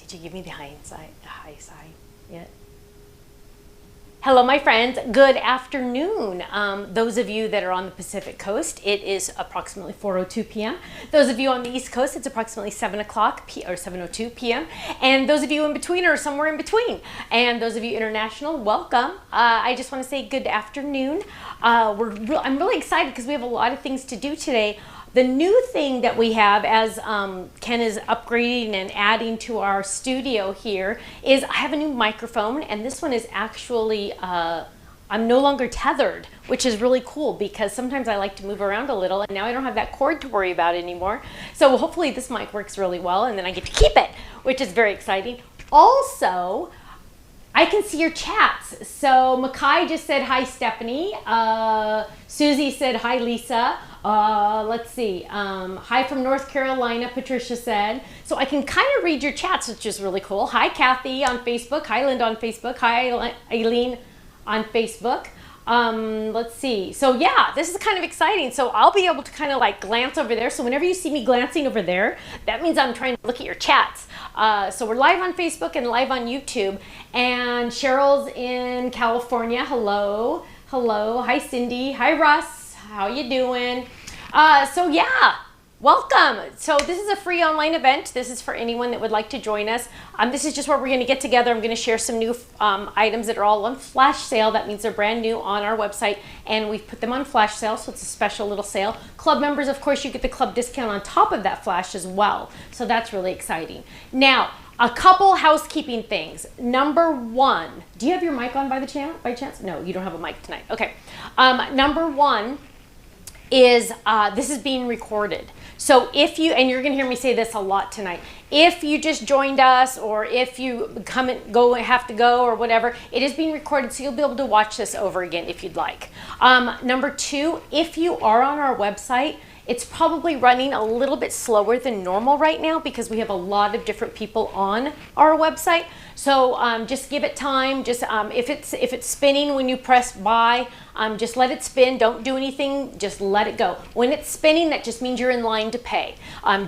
Did you give me the high side yet? Hello, my friends. Good afternoon. Those of you that are on the Pacific Coast, it is approximately 4:02 p.m. Those of you on the East Coast, it's approximately 7 o'clock or 7:02 p.m. And those of you in between are somewhere in between. And those of you international, welcome. I just want to say good afternoon. I'm really excited because we have a lot of things to do today. The new thing that we have as Ken is upgrading and adding to our studio here is I have a new microphone, and this one is actually, I'm no longer tethered, which is really cool because sometimes I like to move around a little, and now I don't have that cord to worry about anymore. So hopefully this mic works really well, and then I get to keep it, which is very exciting. Also, I can see your chats. So Makai just said, hi, Stephanie. Susie said, hi, Lisa. Let's see. Hi from North Carolina, Patricia said. So I can kind of read your chats, which is really cool. Hi, Kathy on Facebook. Hi, Linda on Facebook. Hi, Eileen on Facebook. Let's see. So yeah, this is kind of exciting. So I'll be able to kind of like glance over there. So whenever you see me glancing over there, that means I'm trying to look at your chats. So we're live on Facebook and live on YouTube. And Cheryl's in California. Hello. Hello. Hi, Cindy. Hi, Russ. How you doing? So yeah, welcome. So this is a free online event. This is for anyone that would like to join us. This is just where we're going to get together. I'm going to share some new items that are all on flash sale. That means they're brand new on our website, and we've put them on flash sale, so it's a special little sale. Club members, of course, you get the club discount on top of that flash as well. So that's really exciting. Now, a couple housekeeping things. Number one, do you have your mic on by chance? No, you don't have a mic tonight. Okay. Number one is this is being recorded. So if you, and you're gonna hear me say this a lot tonight, if you just joined us or if you have to go or whatever, it is being recorded, so you'll be able to watch this over again if you'd like. Number two, if you are on our website, it's probably running a little bit slower than normal right now because we have a lot of different people on our website. So just give it time. Just if it's spinning when you press buy, just let it spin. Don't do anything. Just let it go. When it's spinning, that just means you're in line to pay.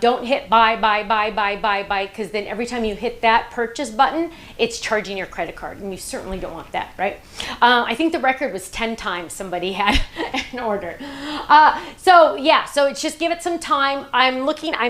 Don't hit buy, because then every time you hit that purchase button, it's charging your credit card, and you certainly don't want that, right? I think the record was 10 times somebody had an order. So yeah, so it's just give it some time. I'm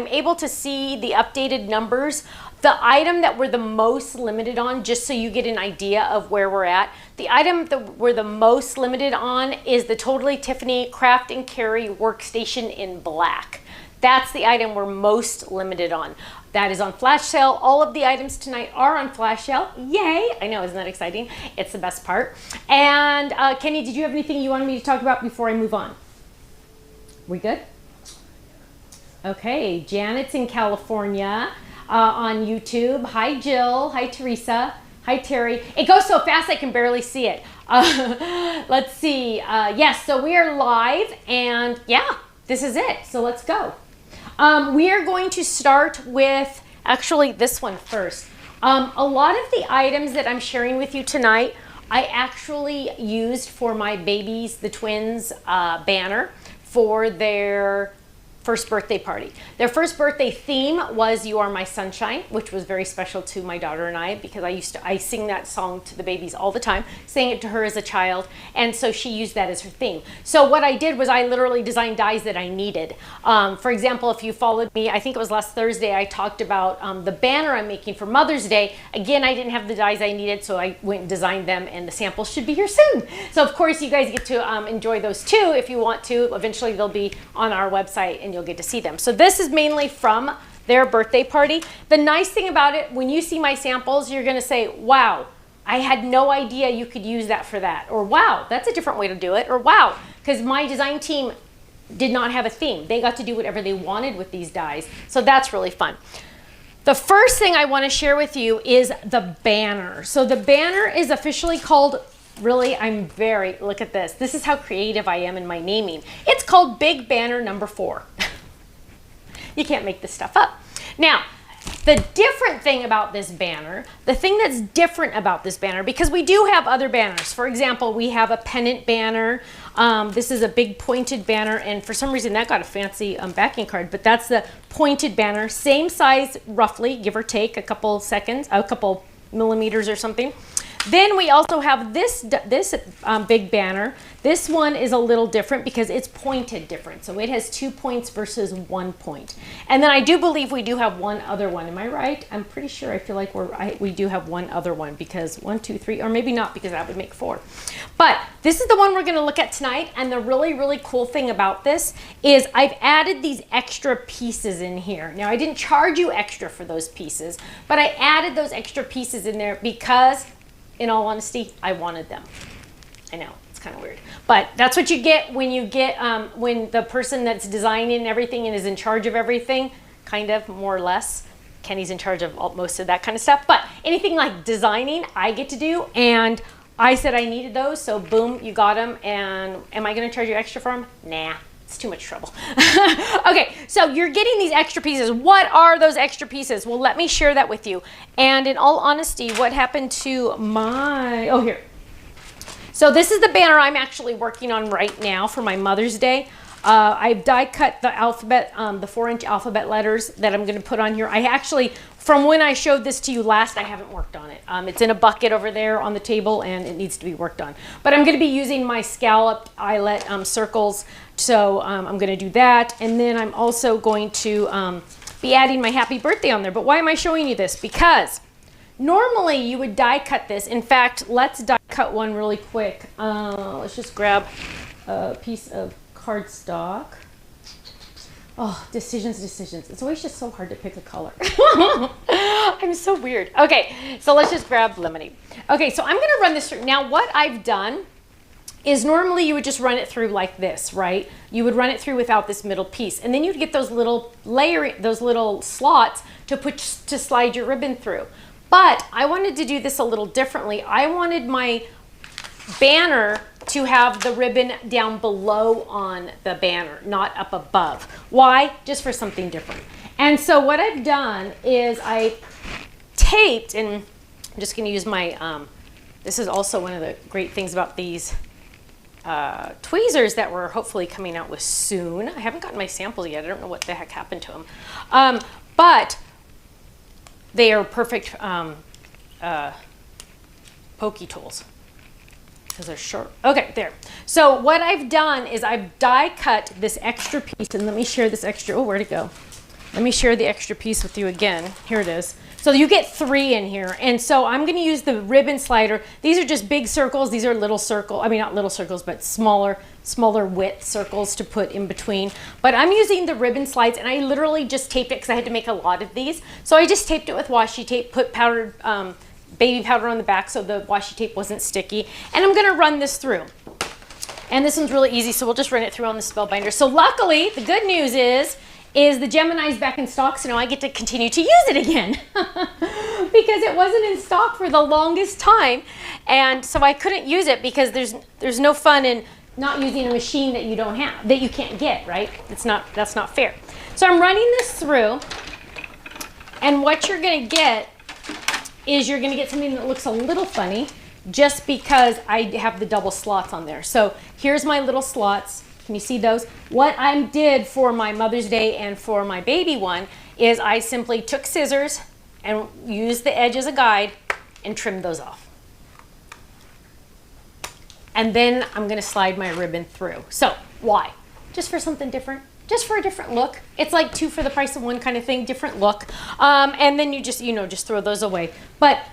able to see the updated numbers. The item that we're the most limited on, just so you get an idea of where we're at, the item that we're the most limited on is the Totally Tiffany Craft and Carry Workstation in black. That's the item we're most limited on. That is on flash sale. All of the items tonight are on flash sale. Yay! I know, isn't that exciting? It's the best part. And Kenny, did you have anything you wanted me to talk about before I move on? We good? Okay, Janet's in California. On YouTube. Hi, Jill. Hi, Teresa. Hi, Terry. It goes so fast I can barely see it. Let's see. Yes, so we are live, and yeah, this is it. So let's go. We are going to start with actually this one first. A lot of the items that I'm sharing with you tonight, I actually used for my babies, the twins, banner for their first birthday party. Their first birthday theme was You Are My Sunshine, which was very special to my daughter and I because I sing that song to the babies all the time, sang it to her as a child, and so she used that as her theme. So what I did was I literally designed dies that I needed. For example, if you followed me, I think it was last Thursday, I talked about the banner I'm making for Mother's Day. Again, I didn't have the dies I needed, so I went and designed them, and the samples should be here soon. So of course you guys get to enjoy those too if you want to. Eventually they'll be on our website and you'll get to see them. So this is mainly from their birthday party. The nice thing about it, when you see my samples, you're gonna say, wow, I had no idea you could use that for that. Or wow, that's a different way to do it. Or wow, because my design team did not have a theme. They got to do whatever they wanted with these dies. So that's really fun. The first thing I wanna share with you is the banner. So the banner is officially called, really, look at this. This is how creative I am in my naming. It's called Big Banner Number 4. You can't make this stuff up. Now, the different thing about this banner, the thing that's different about this banner, because we do have other banners. For example, we have a pennant banner. This is a big pointed banner, and for some reason that got a fancy backing card, but that's the pointed banner. Same size, roughly, give or take a couple seconds, a couple millimeters or something. Then we also have this big banner. This one is a little different because it's pointed different. So it has 2 points versus 1 point. And then I do believe we do have one other one. Am I right? I'm pretty sure. I feel like we do have one other one because 1, 2, 3, or maybe not because that would make 4. But this is the one we're going to look at tonight. And the really, really cool thing about this is I've added these extra pieces in here. Now, I didn't charge you extra for those pieces, but I added those extra pieces in there because, in all honesty, I wanted them. I know, it's kind of weird. But that's what you get when when the person that's designing everything and is in charge of everything, kind of, more or less. Kenny's in charge of most of that kind of stuff. But anything like designing, I get to do. And I said I needed those, so boom, you got them. And am I going to charge you extra for them? Nah. It's too much trouble. Okay, so you're getting these extra pieces. What are those extra pieces? Well, let me share that with you. And in all honesty, what happened to my, oh, here. So this is the banner I'm actually working on right now for my Mother's Day. I've die cut the alphabet, the 4-inch alphabet letters that I'm going to put on here. I actually, from when I showed this to you last, I haven't worked on it. It's in a bucket over there on the table and it needs to be worked on. But I'm going to be using my scalloped eyelet circles. So I'm going to do that. And then I'm also going to be adding my happy birthday on there. But why am I showing you this? Because normally you would die cut this. In fact, let's die cut one really quick. Let's just grab a piece of cardstock. Oh, decisions. It's always just so hard to pick a color. I'm so weird. Okay, so let's just grab lemonade. Okay, so I'm going to run this through. Now, what I've done is normally you would just run it through like this, right? You would run it through without this middle piece, and then you'd get those little those little slots to slide your ribbon through. But I wanted to do this a little differently. I wanted my banner to have the ribbon down below on the banner, not up above. Why? Just for something different. And so what I've done is I taped, and I'm just going to use my, this is also one of the great things about these tweezers that we're hopefully coming out with soon. I haven't gotten my samples yet. I don't know what the heck happened to them. But they are perfect pokey tools because they're short. Okay, there. So what I've done is I've die cut this extra piece, and let me share this extra, oh, where'd it go? Let me share the extra piece with you again. Here it is. So you get 3 in here. And so I'm going to use the ribbon slider. These are just big circles. These are little circle, I mean, not little circles, but smaller width circles to put in between. But I'm using the ribbon slides, and I literally just taped it because I had to make a lot of these. So I just taped it with washi tape, put powdered baby powder on the back so the washi tape wasn't sticky. And I'm going to run this through. And this one's really easy, so we'll just run it through on the spellbinder. So luckily, the good news is the Gemini's back in stock, so now I get to continue to use it again because it wasn't in stock for the longest time, and so I couldn't use it because there's no fun in not using a machine that you don't have, that you can't get, right? That's not fair. So I'm running this through, and what you're going to get is you're going to get something that looks a little funny just because I have the double slots on there. So here's my little slots. Can you see those? What I did for my Mother's Day and for my baby one is I simply took scissors and used the edge as a guide and trimmed those off. And then I'm going to slide my ribbon through. So why? Just for something different. Just for a different look. It's like 2 for the price of 1 kind of thing, different look. And then you just, just throw those away. But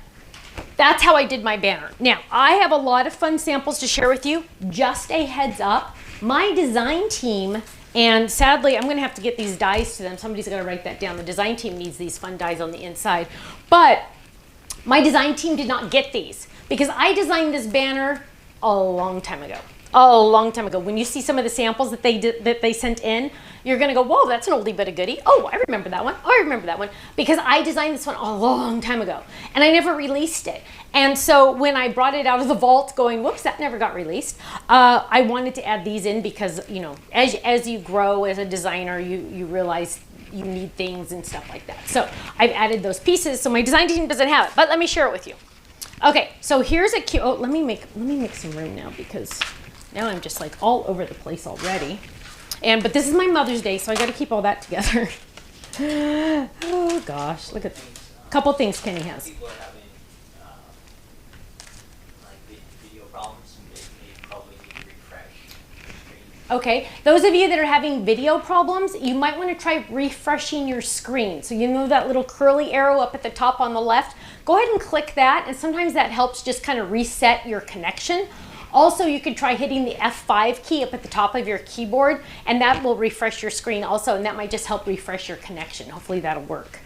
that's how I did my banner. Now, I have a lot of fun samples to share with you. Just a heads up. My design team, and sadly, I'm going to have to get these dies to them. Somebody's got to write that down. The design team needs these fun dies on the inside. But my design team did not get these because I designed this banner a long time ago. A long time ago. When you see some of the samples that they sent in, you're going to go, whoa, that's an oldie but a goodie. Oh, I remember that one. Oh, I remember that one. Because I designed this one a long time ago. And I never released it. And so when I brought it out of the vault going, whoops, that never got released, I wanted to add these in because, as you grow as a designer, you realize you need things and stuff like that. So I've added those pieces, so my design team doesn't have it, but let me share it with you. Okay, so here's a cute, let me make some room now, because now I'm just like all over the place already. But this is my Mother's Day, so I got to keep all that together. Oh gosh, look at a couple things Kenny has. People are having like video problems, and they probably need to refresh the screen. Okay, those of you that are having video problems, you might want to try refreshing your screen. So you know that little curly arrow up at the top on the left? Go ahead and click that, and sometimes that helps just kind of reset your connection. Also, you could try hitting the F5 key up at the top of your keyboard, and that will refresh your screen also, and that might just help refresh your connection. Hopefully that'll work.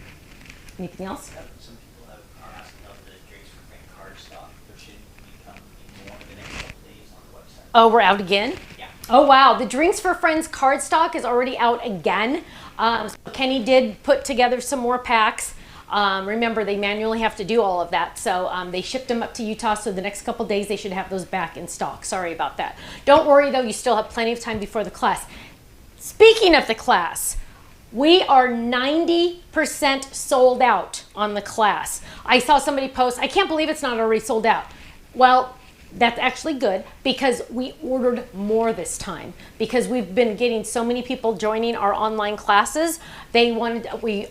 Anything else? Some people are asking about the drinks for frame card stock. There should be coming more in the next couple days on the website. Oh, we're out again? Yeah. Oh, wow. The Drinks for Friends card stock is already out again. So Kenny did put together some more packs. Remember, they manually have to do all of that. So they shipped them up to Utah. So the next couple days, they should have those back in stock. Sorry about that. Don't worry, though. You still have plenty of time before the class. Speaking of the class, we are 90% sold out on the class. I saw somebody post, I can't believe it's not already sold out. Well, that's actually good, because we ordered more this time, because we've been getting so many people joining our online classes. We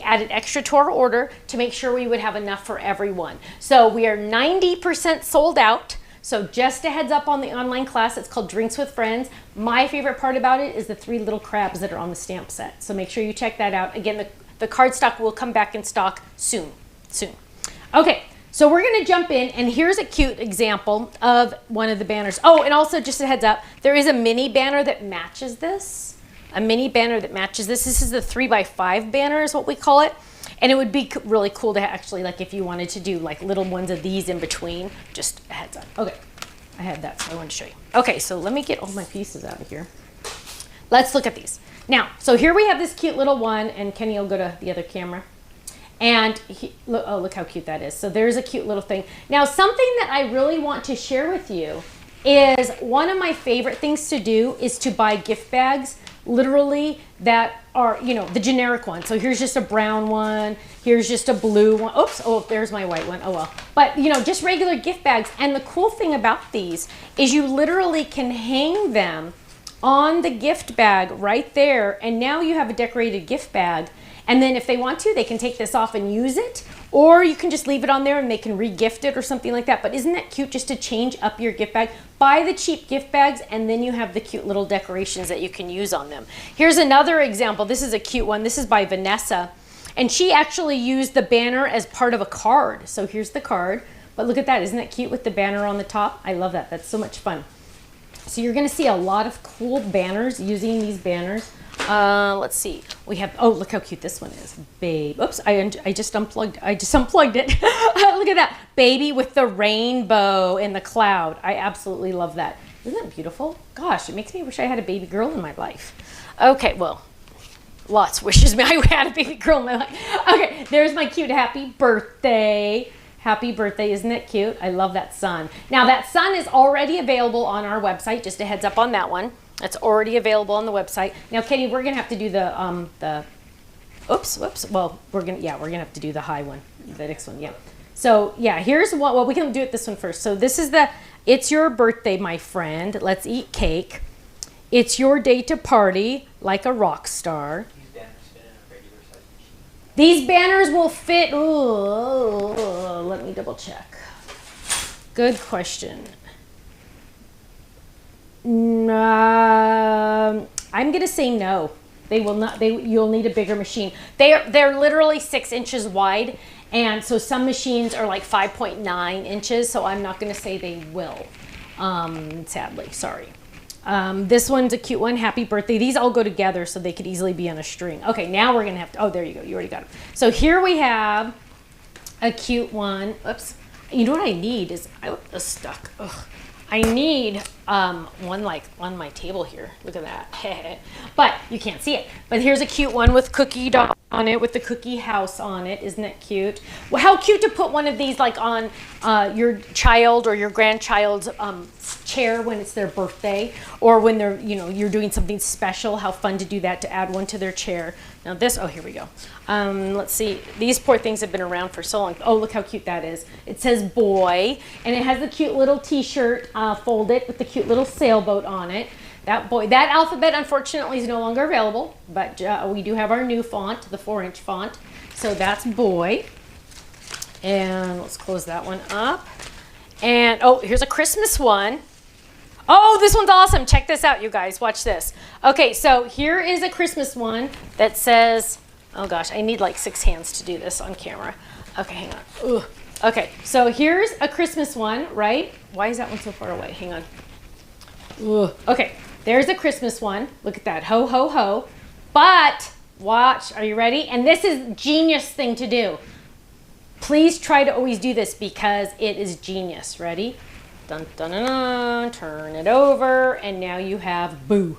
added extra to our order to make sure we would have enough for everyone. So we are 90% sold out. So just a heads up on the online class. It's called Drinks with Friends. My favorite part about it is the 3 little crabs that are on the stamp set. So make sure you check that out. Again, the card stock will come back in stock soon. Okay, so we're gonna jump in, and here's a cute example of one of the banners. Oh, and also just a heads up, there is a mini banner that matches this. A mini banner that matches this. This is the 3x5 banner is what we call it. And it would be really cool to actually, like, if you wanted to do like little ones of these in between, just a heads up. Okay, I had that, so I wanted to show you. Okay, so let me get all my pieces out of here. Let's look at these. Now, so here we have this cute little one, and Kenny will go to the other camera. And look how cute that is. So there's a cute little thing. Now, something that I really want to share with you is one of my favorite things to do is to buy gift bags, literally, that are, you know, the generic one. So here's just a brown one. Here's just a blue one. Oops, oh, there's my white one. Oh, well. But, you know, just regular gift bags. And the cool thing about these is you literally can hang them on the gift bag right there. And now you have a decorated gift bag. And then if they want to, they can take this off and use it. Or you can just leave it on there and they can re-gift it or something like that. But isn't that cute, just to change up your gift bag? Buy the cheap gift bags, and then you have the cute little decorations that you can use on them. Here's another example. This is a cute one. This is by Vanessa. And she actually used the banner as part of a card. So here's the card. But look at that. Isn't that cute with the banner on the top? I love that. That's so much fun. So you're going to see a lot of cool banners using these banners. Let's see. We have, oh, look how cute this one is. Babe. Oops, I just unplugged it. Look at that. Baby with the rainbow in the cloud. I absolutely love that. Isn't that beautiful? Gosh, it makes me wish I had a baby girl in my life. Okay, well, lots wishes me I had a baby girl in my life. Okay, there's my cute happy birthday. Happy birthday, isn't that cute? I love that sun. Now that sun is already available on our website. Just a heads up on that one. That's already available on the website. Now, Katie, we're gonna have to do the oops. Well, we're gonna have to do the high one, the next one, yeah. So yeah, here's what, well, we can do it this one first. So this is the, it's your birthday, my friend. Let's eat cake. It's your day to party like a rock star. These banners will fit, ooh, let me double check. Good question. I'm gonna say no. They will not. You'll need a bigger machine. They're literally 6 inches wide, and so some machines are like 5.9 inches. So I'm not gonna say they will. Sadly, sorry. This one's a cute one. Happy birthday. These all go together, so they could easily be on a string. Okay, now we're gonna have to. Oh, there you go. You already got them. So here we have a cute one. Oops. You know what I need is I was stuck. Ugh. I need one like on my table here. Look at that. But you can't see it. But here's a cute one with cookie doll on it, with the cookie house on it. Isn't that cute? Well, how cute to put one of these like on your child or your grandchild's chair when it's their birthday, or when they're, you know, you're doing something special. How fun to do that, to add one to their chair. Now this, oh, here we go. Let's see. These poor things have been around for so long. Oh, look how cute that is. It says boy, and it has the cute little t-shirt folded with the cute little sailboat on it. That boy, that alphabet unfortunately is no longer available, but we do have our new font, the 4-inch font. So that's boy. And let's close that one up. And oh, here's a Christmas one. Oh, this one's awesome. Check this out, you guys. Watch this. Okay, so here is a Christmas one that says, oh gosh, I need like 6 hands to do this on camera. Okay, hang on. Ugh. Okay, so here's a Christmas one, right? Why is that one so far away? Hang on. Ugh. Okay, there's a Christmas one. Look at that. Ho, ho, ho. But watch. Are you ready? And this is a genius thing to do. Please try to always do this because it is genius. Ready? Dun, dun, dun, dun. Turn it over, and now you have Boo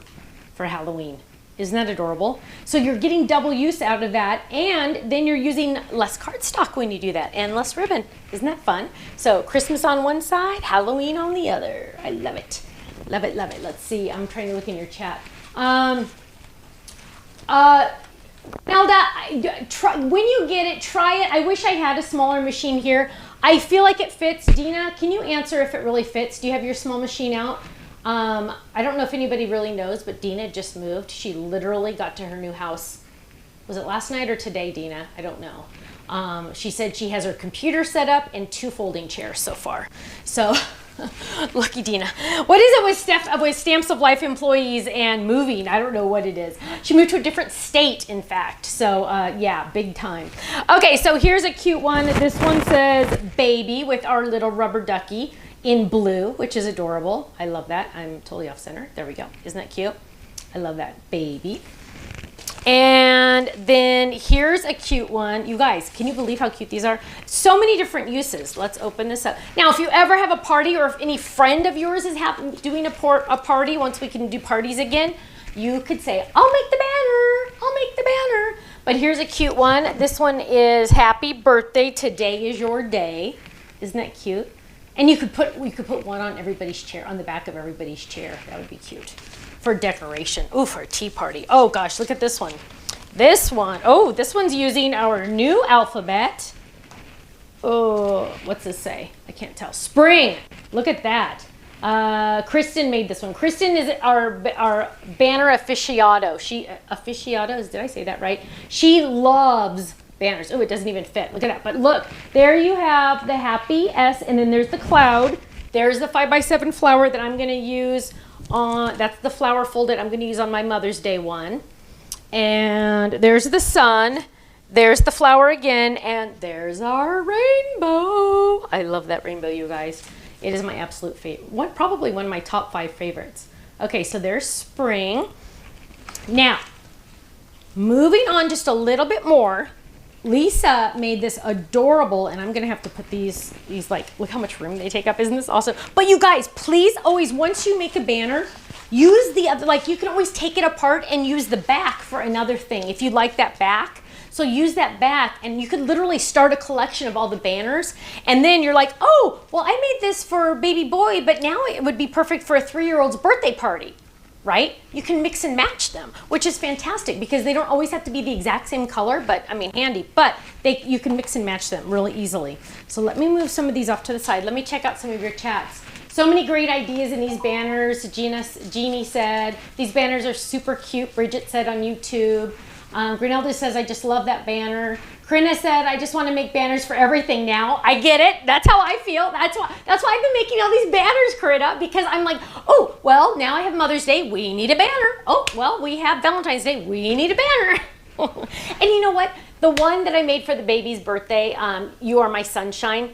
for Halloween. Isn't that adorable? So you're getting double use out of that, and then you're using less cardstock when you do that, and less ribbon. Isn't that fun? So Christmas on one side, Halloween on the other. I love it. Love it, love it. Let's see. I'm trying to look in your chat. Now when you get it, try it. I wish I had a smaller machine here. I feel like it fits. Dina, can you answer if it really fits? Do you have your small machine out? I don't know if anybody really knows, but Dina just moved. She literally got to her new house. Was it last night or today, Dina? I don't know. She said she has her computer set up and 2 folding chairs so far. So lucky Dina. What is it with Stamps of Life employees and moving? I don't know what it is. She moved to a different state, in fact. So yeah, big time. Okay, so here's a cute one. This one says baby with our little rubber ducky in blue, which is adorable. I love that. I'm totally off center. There we go. Isn't that cute? I love that. Baby. And then here's a cute one. You guys, can you believe how cute these are? So many different uses. Let's open this up. Now, if you ever have a party, or if any friend of yours is doing a party, once we can do parties again, you could say, I'll make the banner. I'll make the banner. But here's a cute one. This one is happy birthday. Today is your day. Isn't that cute? And we could put one on everybody's chair, on the back of everybody's chair. That would be cute. For decoration. Ooh, for a tea party. Oh gosh, look at this one. This one's using our new alphabet. Oh, what's this say? I can't tell. Spring. Look at that. Kristen made this one. Kristen is our banner aficionado. Did I say that right? She loves banners. Oh, it doesn't even fit. Look at that. But look, there you have the happy S, and then there's the cloud. There's the 5x7 flower that I'm going to use on, that's the flower folded I'm going to use on my Mother's Day one. And there's the sun. There's the flower again, and there's our rainbow. I love that rainbow, you guys. It is my absolute favorite. Probably one of my top 5 favorites. Okay, so there's spring. Now, moving on just a little bit more. Lisa made this adorable, and I'm gonna have to put these like, look how much room they take up. Isn't this awesome? But you guys, please always, once you make a banner, use the other, like you can always take it apart and use the back for another thing if you like that back. So use that back, and you could literally start a collection of all the banners, and then you're like, oh, well, I made this for baby boy, but now it would be perfect for a 3-year-old's birthday party. Right? You can mix and match them, which is fantastic because they don't always have to be the exact same color, but I mean handy, but you can mix and match them really easily. So let me move some of these off to the side. Let me check out some of your chats. So many great ideas in these banners. Jeannie said, these banners are super cute. Bridget said on YouTube. Grinelda says, I just love that banner. Corinna said, I just want to make banners for everything now. I get it. That's how I feel. That's why I've been making all these banners, Corinna, because I'm like, oh, well, now I have Mother's Day. We need a banner. Oh, well, we have Valentine's Day. We need a banner. And you know what? The one that I made for the baby's birthday, You Are My Sunshine,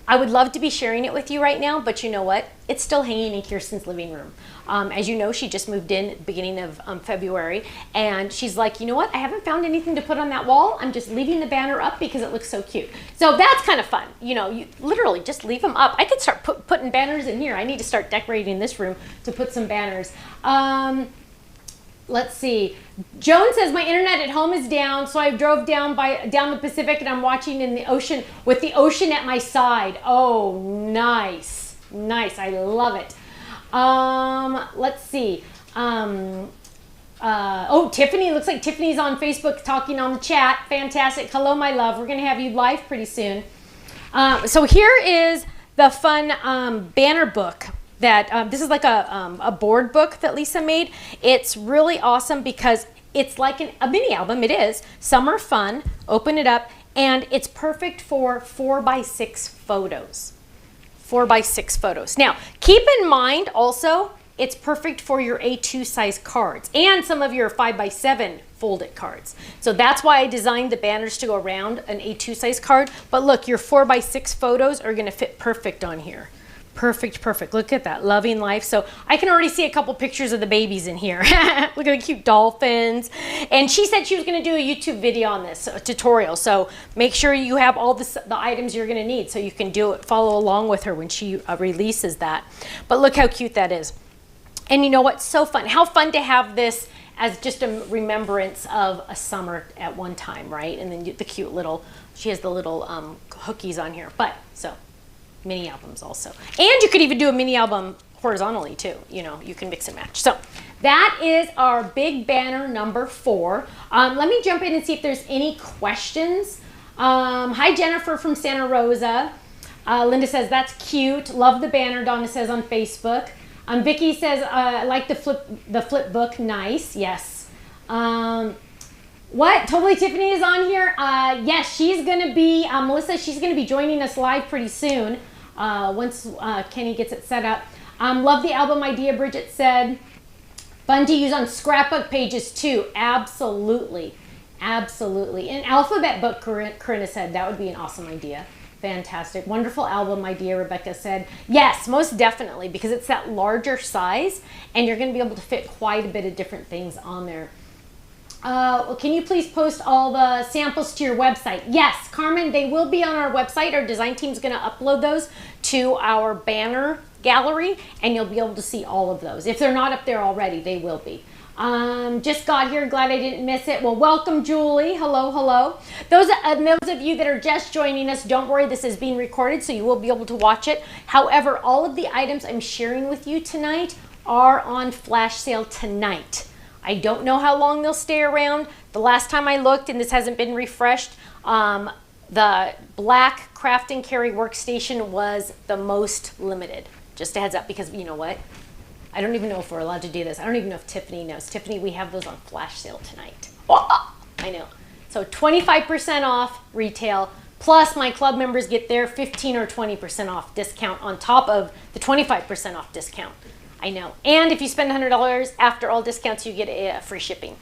I would love to be sharing it with you right now, but you know what? It's still hanging in Kirsten's living room. As you know, she just moved in at the beginning of February, and she's like, you know what? I haven't found anything to put on that wall. I'm just leaving the banner up because it looks so cute. So that's kind of fun. You know, you literally just leave them up. I could start putting banners in here. I need to start decorating this room to put some banners. Let's see. Joan says my internet at home is down, so I drove down the Pacific and I'm watching in the ocean with the ocean at my side. Oh, nice, nice. I love it. Let's see. Oh, Tiffany. Looks like Tiffany's on Facebook talking on the chat. Fantastic. Hello, my love. We're gonna have you live pretty soon. So here is the fun banner book. That this is like a board book that Lisa made. It's really awesome because it's like a mini album. It is summer fun. Open it up, and it's perfect for 4x6 photos. 4x6 photos. Now, keep in mind also, it's perfect for your A2 size cards and some of your 5x7 folded cards. So that's why I designed the banners to go around an A2 size card. But look, your 4x6 photos are going to fit perfect on here. Perfect, perfect. Look at that, loving life. So I can already see a couple pictures of the babies in here. Look at the cute dolphins. And she said she was going to do a YouTube video on this, a tutorial. So make sure you have all the items you're going to need so you can do it, follow along with her when she releases that. But look how cute that is. And you know what? So fun. How fun to have this as just a remembrance of a summer at one time, right? And then the cute little, she has the little hookies on here. But so. Mini albums also. And you could even do a mini album horizontally too. You know, you can mix and match. So that is our big banner number 4. Let me jump in and see if there's any questions. Hi, Jennifer from Santa Rosa. Linda says, that's cute. Love the banner, Donna says on Facebook. Vicky says, I like the flip book. Nice. Yes. What? Totally Tiffany is on here? Yes, she's going to be, Melissa, she's going to be joining us live pretty soon. Once Kenny gets it set up. Love the album idea, Bridget said. Fun to use on scrapbook pages too. Absolutely. Absolutely. An alphabet book, Corinna said. That would be an awesome idea. Fantastic. Wonderful album idea, Rebecca said. Yes, most definitely, because it's that larger size and you're going to be able to fit quite a bit of different things on there. Well, can you please post all the samples to your website? Yes, Carmen, they will be on our website. Our design team is going to upload those to our banner gallery, and you'll be able to see all of those. If they're not up there already, they will be. Just got here. Glad I didn't miss it. Well, welcome, Julie. Hello, hello. Those of you that are just joining us, don't worry. This is being recorded, so you will be able to watch it. However, all of the items I'm sharing with you tonight are on flash sale tonight. I don't know how long they'll stay around. The last time I looked, and this hasn't been refreshed, the black craft and carry workstation was the most limited. Just a heads up, because you know what? I don't even know if we're allowed to do this. I don't even know if Tiffany knows. Tiffany, we have those on flash sale tonight. Oh, I know. So 25% off retail, plus my club members get their 15 or 20% off discount on top of the 25% off discount. I know. And if you spend $100 after all discounts, you get free shipping.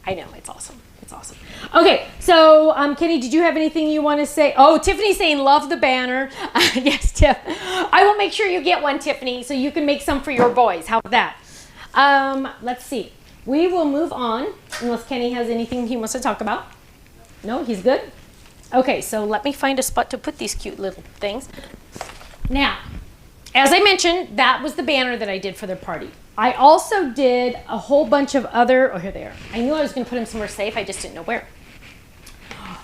I know. It's awesome. It's awesome. Okay. So, Kenny, did you have anything you want to say? Oh, Tiffany's saying love the banner. Yes, Tiff. I will make sure you get one, Tiffany, so you can make some for your boys. How about that? Let's see. We will move on unless Kenny has anything he wants to talk about. No, he's good? Okay. So let me find a spot to put these cute little things. Now, as I mentioned, that was the banner that I did for their party. I also did a whole bunch of other, oh, here they are. I knew I was going to put them somewhere safe. I just didn't know where.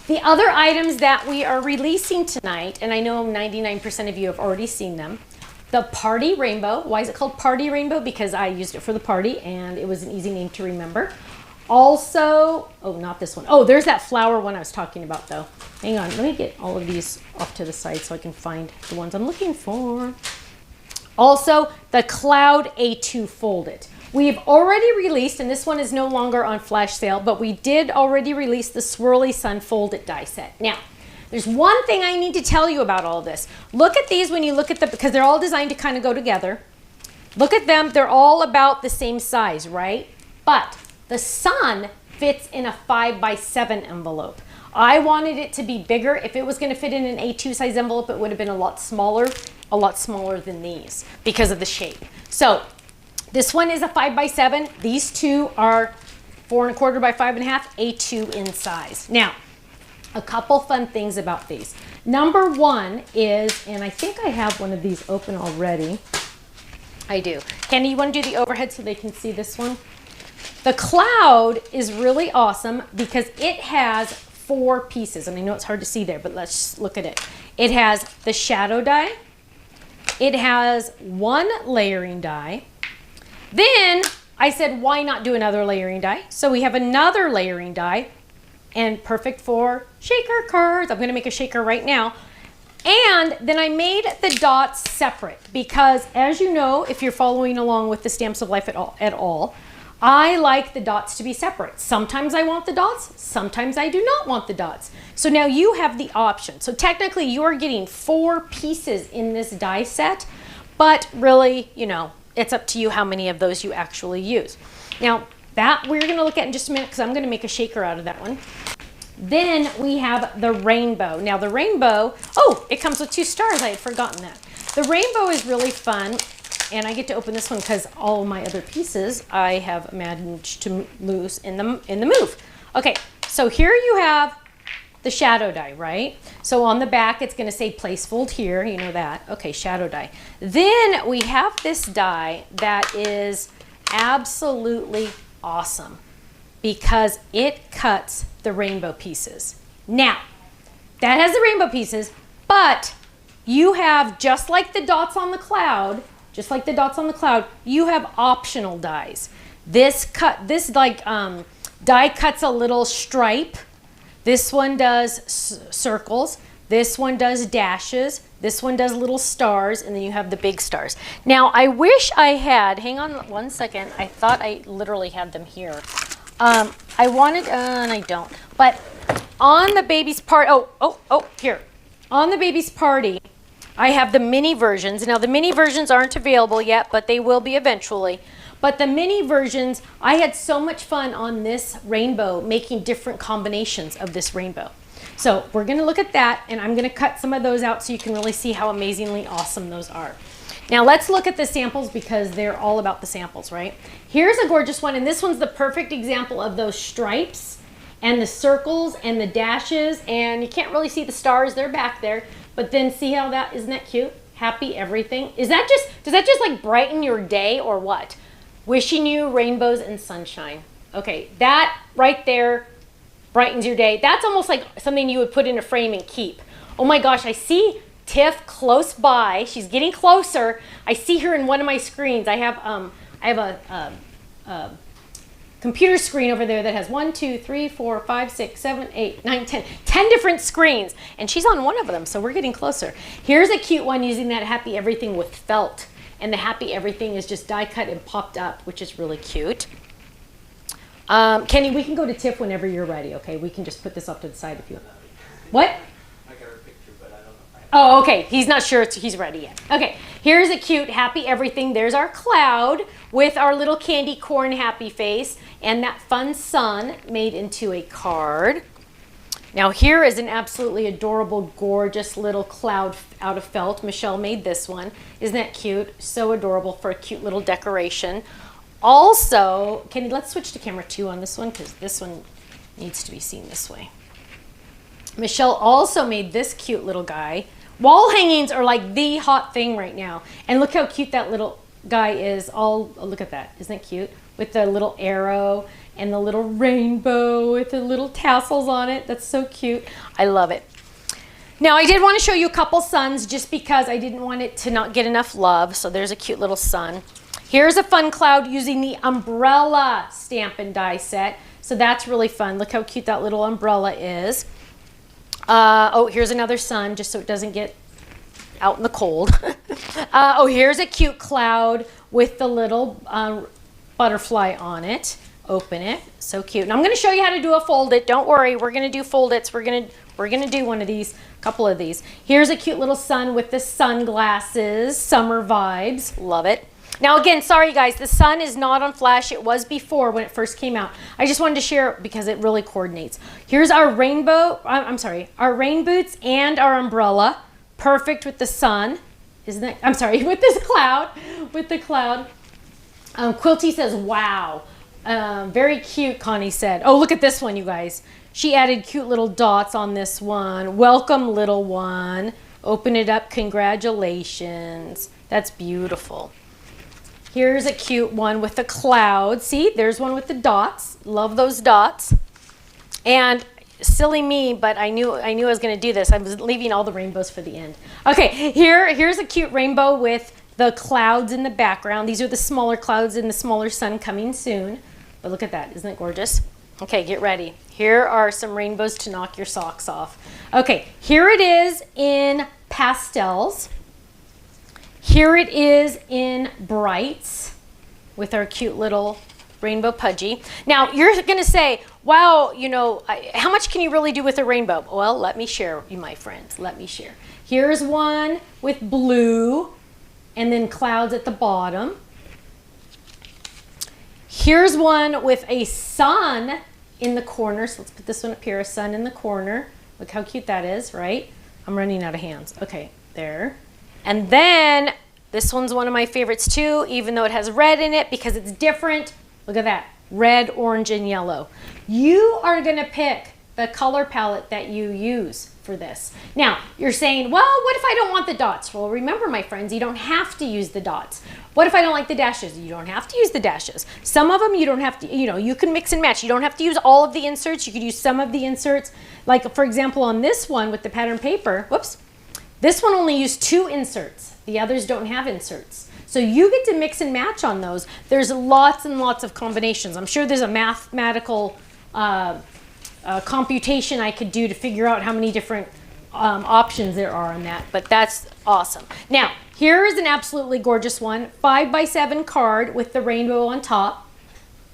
The other items that we are releasing tonight, and I know 99% of you have already seen them, the Party Rainbow. Why is it called Party Rainbow? Because I used it for the party, and it was an easy name to remember. Also, oh, not this one. Oh, there's that flower one I was talking about, though. Hang on. Let me get all of these off to the side so I can find the ones I'm looking for. Also, the Cloud A2 Folded. We've already released, and this one is no longer on flash sale, but we did already release the Swirly Sun Folded die set. Now, there's one thing I need to tell you about all this. Look at these when you look at them, because they're all designed to kind of go together. Look at them. They're all about the same size, right? But the sun fits in a 5x7 envelope. I wanted it to be bigger. If it was going to fit in an A2 size envelope, it would have been a lot smaller than these because of the shape. So this one is a 5x7. These two are 4 1/4 by 5 1/2, A2 in size. Now, a couple fun things about these. Number one is, and I think I have one of these open already. I do. Kenny, you want to do the overhead so they can see this one? The cloud is really awesome because it has 4 pieces, and I know it's hard to see there, but let's look at it. It has the shadow die. It has 1 layering die. Then I said, why not do another layering die? So we have another layering die, and perfect for shaker cards. I'm going to make a shaker right now. And then I made the dots separate because, as you know, if you're following along with the Stamps of Life at all, I like the dots to be separate. Sometimes I want the dots, sometimes I do not want the dots. So now you have the option. So technically you are getting 4 pieces in this die set, but really, you know, it's up to you how many of those you actually use. Now that we're going to look at in just a minute because I'm going to make a shaker out of that one. Then we have the rainbow. Now the rainbow, oh, it comes with 2 stars. I had forgotten that. The rainbow is really fun, and I get to open this one because all of my other pieces I have managed to lose in the move. Okay, so here you have the shadow die, right? So on the back it's going to say place fold here, you know that. Okay, shadow die. Then we have this die that is absolutely awesome because it cuts the rainbow pieces. Now, that has the rainbow pieces, but you have, just like the dots on the cloud, you have optional dies. This die cuts a little stripe. This one does circles. This one does dashes. This one does little stars, and then you have the big stars. Now, I wish I had, hang on 1 second. I thought I literally had them here. I wanted, and I don't, but on the baby's part, here. On the baby's party, I have the mini versions. Now, the mini versions aren't available yet, but they will be eventually. But the mini versions, I had so much fun on this rainbow, making different combinations of this rainbow. So we're going to look at that, and I'm going to cut some of those out so you can really see how amazingly awesome those are. Now let's look at the samples because they're all about the samples, right? Here's a gorgeous one, and this one's the perfect example of those stripes and the circles and the dashes, and you can't really see the stars, they're back there, but then see how that, isn't that cute? Happy everything. Does that just like brighten your day or what? Wishing you rainbows and sunshine. Okay, that right there brightens your day. That's almost like something you would put in a frame and keep. Oh my gosh, I see Tiff close by. She's getting closer. I see her in one of my screens. I have a computer screen over there that has 1, 2, 3, 4, 5, 6, 7, 8, 9, 10. 10 different screens, and she's on one of them, so we're getting closer. Here's a cute one using that happy everything with felt, and the happy everything is just die cut and popped up, which is really cute. Kenny, we can go to Tiff whenever you're ready, okay? We can just put this off to the side if you want. What? Oh, okay. He's not sure he's ready yet. Okay, here's a cute happy everything. There's our cloud with our little candy corn happy face and that fun sun made into a card. Now here is an absolutely adorable, gorgeous little cloud out of felt. Michelle made this one. Isn't that cute? So adorable for a cute little decoration. Also, Kenny, let's switch to camera 2 on this one because this one needs to be seen this way. Michelle also made this cute little guy. Wall hangings are like the hot thing right now. And look how cute that little guy is. Look at that. Isn't that cute? With the little arrow and the little rainbow with the little tassels on it. That's so cute. I love it. Now, I did want to show you a couple suns just because I didn't want it to not get enough love. So there's a cute little sun. Here's a fun cloud using the umbrella stamp and die set. So that's really fun. Look how cute that little umbrella is. Oh, here's another sun, just so it doesn't get out in the cold. Oh, here's a cute cloud with the little butterfly on it. Open it. So cute. And I'm going to show you how to do a fold it. Don't worry, we're going to do fold its. We're going to do one of these, a couple of these. Here's a cute little sun with the sunglasses, summer vibes. Love it. Now again, sorry guys, the sun is not on flash. It was before when it first came out. I just wanted to share it because it really coordinates. Here's our rainbow, our rain boots and our umbrella. Perfect with the sun. Isn't it? I'm sorry, with this cloud, with the cloud. Quilty says, wow. Very cute, Connie said. Oh, look at this one, you guys. She added cute little dots on this one. Welcome, little one. Open it up, congratulations. That's beautiful. Here's a cute one with the cloud. See, there's one with the dots. Love those dots. And silly me, but I knew I was going to do this. I was leaving all the rainbows for the end. Okay, here's a cute rainbow with the clouds in the background. These are the smaller clouds and the smaller sun coming soon. But look at that. Isn't it gorgeous? Okay, get ready. Here are some rainbows to knock your socks off. Okay, here it is in pastels. Here it is in brights with our cute little rainbow pudgy. Now, you're going to say, wow, you know, how much can you really do with a rainbow? Well, let me share, you my friends. Let me share. Here's one with blue and then clouds at the bottom. Here's one with a sun in the corner. So let's put this one up here, a sun in the corner. Look how cute that is, right? I'm running out of hands. Okay, there. And then this one's one of my favorites too, even though it has red in it because it's different. Look at that, red, orange, and yellow. You are gonna pick the color palette that you use for this. Now, you're saying, well, what if I don't want the dots? Well, remember, my friends, you don't have to use the dots. What if I don't like the dashes? You don't have to use the dashes. Some of them you don't have to, you know, you can mix and match. You don't have to use all of the inserts. You could use some of the inserts. Like, for example, on this one with the pattern paper, whoops, this one only used 2 inserts. The others don't have inserts. So you get to mix and match on those. There's lots and lots of combinations. I'm sure there's a mathematical computation I could do to figure out how many different options there are on that, but that's awesome. Now, here is an absolutely gorgeous one, 5x7 card with the rainbow on top.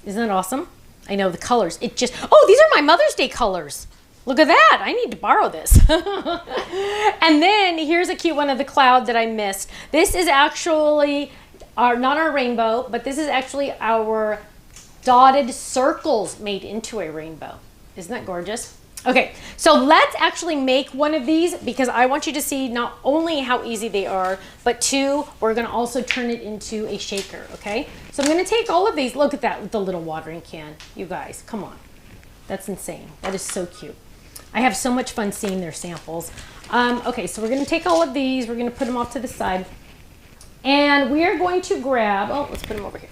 Isn't that awesome? I know the colors. It just, oh, these are my Mother's Day colors. Look at that, I need to borrow this. And then here's a cute one of the cloud that I missed. This is actually not our rainbow, but this is actually our dotted circles made into a rainbow. Isn't that gorgeous? Okay, so let's actually make one of these because I want you to see not only how easy they are, but 2, we're gonna also turn it into a shaker, okay? So I'm gonna take all of these, look at that with the little watering can. You guys, come on. That's insane, that is so cute. I have so much fun seeing their samples. Okay, so we're gonna take all of these, we're gonna put them off to the side, and we are going to grab, oh, let's put them over here.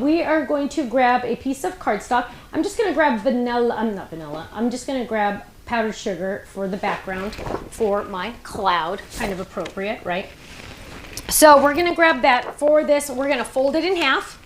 We are going to grab a piece of cardstock. I'm just going to grab I'm just going to grab powdered sugar for the background for my cloud. Kind of appropriate, right? So we're going to grab that for this. We're going to fold it in half,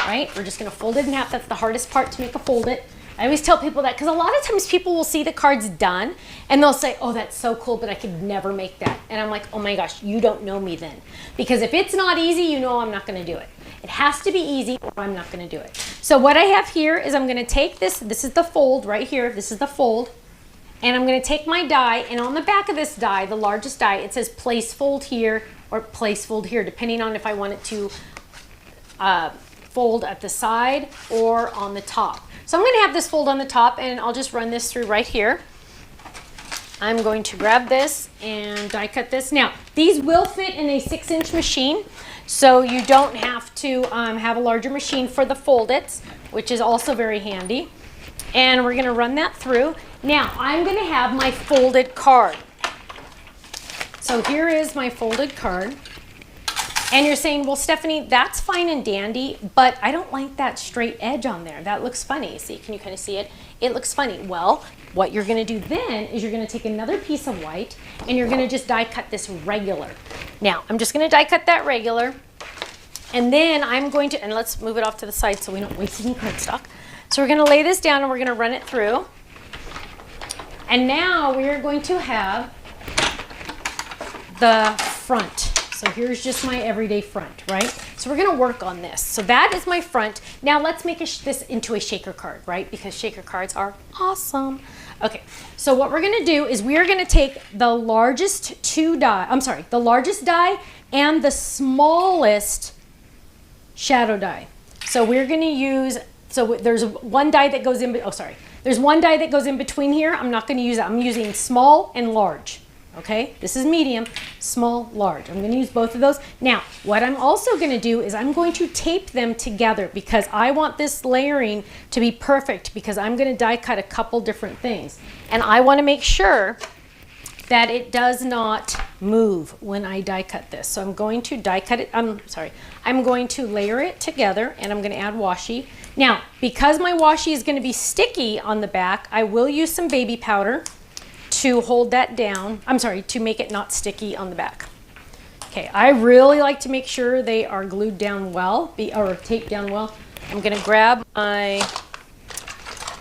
right? We're just going to fold it in half. That's the hardest part, to make a fold it. I always tell people that because a lot of times people will see the cards done and they'll say, oh, that's so cool, but I could never make that. And I'm like, oh my gosh, you don't know me then. Because if it's not easy, you know I'm not going to do it. It has to be easy or I'm not going to do it. So what I have here is I'm going to take this is the fold right here, this is the fold, and I'm going to take my die, and on the back of this die, the largest die, it says place fold here or place fold here, depending on if I want it to fold at the side or on the top. So I'm going to have this fold on the top, and I'll just run this through right here. I'm going to grab this and die cut this. Now, these will fit in a 6-inch machine, so you don't have to have a larger machine for the fold-its, which is also very handy. And we're going to run that through. Now, I'm going to have my folded card. So here is my folded card. And you're saying, well, Stephanie, that's fine and dandy, but I don't like that straight edge on there. That looks funny. See, can you kind of see it? It looks funny. Well, what you're going to do then is you're going to take another piece of white and you're going to just die cut this regular. Now, I'm just going to die cut that regular. And then I'm going to, and let's move it off to the side so we don't waste any cardstock. So we're going to lay this down and we're going to run it through. And now we are going to have the front. So here's just my everyday front, right? So we're gonna work on this. So that is my front. Now let's make this into a shaker card, right? Because shaker cards are awesome. Okay, so what we're gonna do is we're gonna take the largest the largest die and the smallest shadow die. So we're gonna use, there's one die that goes in, there's one die that goes in between here. I'm not gonna use that. I'm using small and large. Okay, this is medium, small, large. I'm going to use both of those. Now, what I'm also going to do is I'm going to tape them together because I want this layering to be perfect because I'm going to die cut a couple different things. And I want to make sure that it does not move when I die cut this. So I'm going to die cut it, I'm going to layer it together and I'm going to add washi. Now, because my washi is going to be sticky on the back, I will use some baby powder to hold that down, to make it not sticky on the back. Okay, I really like to make sure they are glued down well, or taped down well. I'm gonna grab my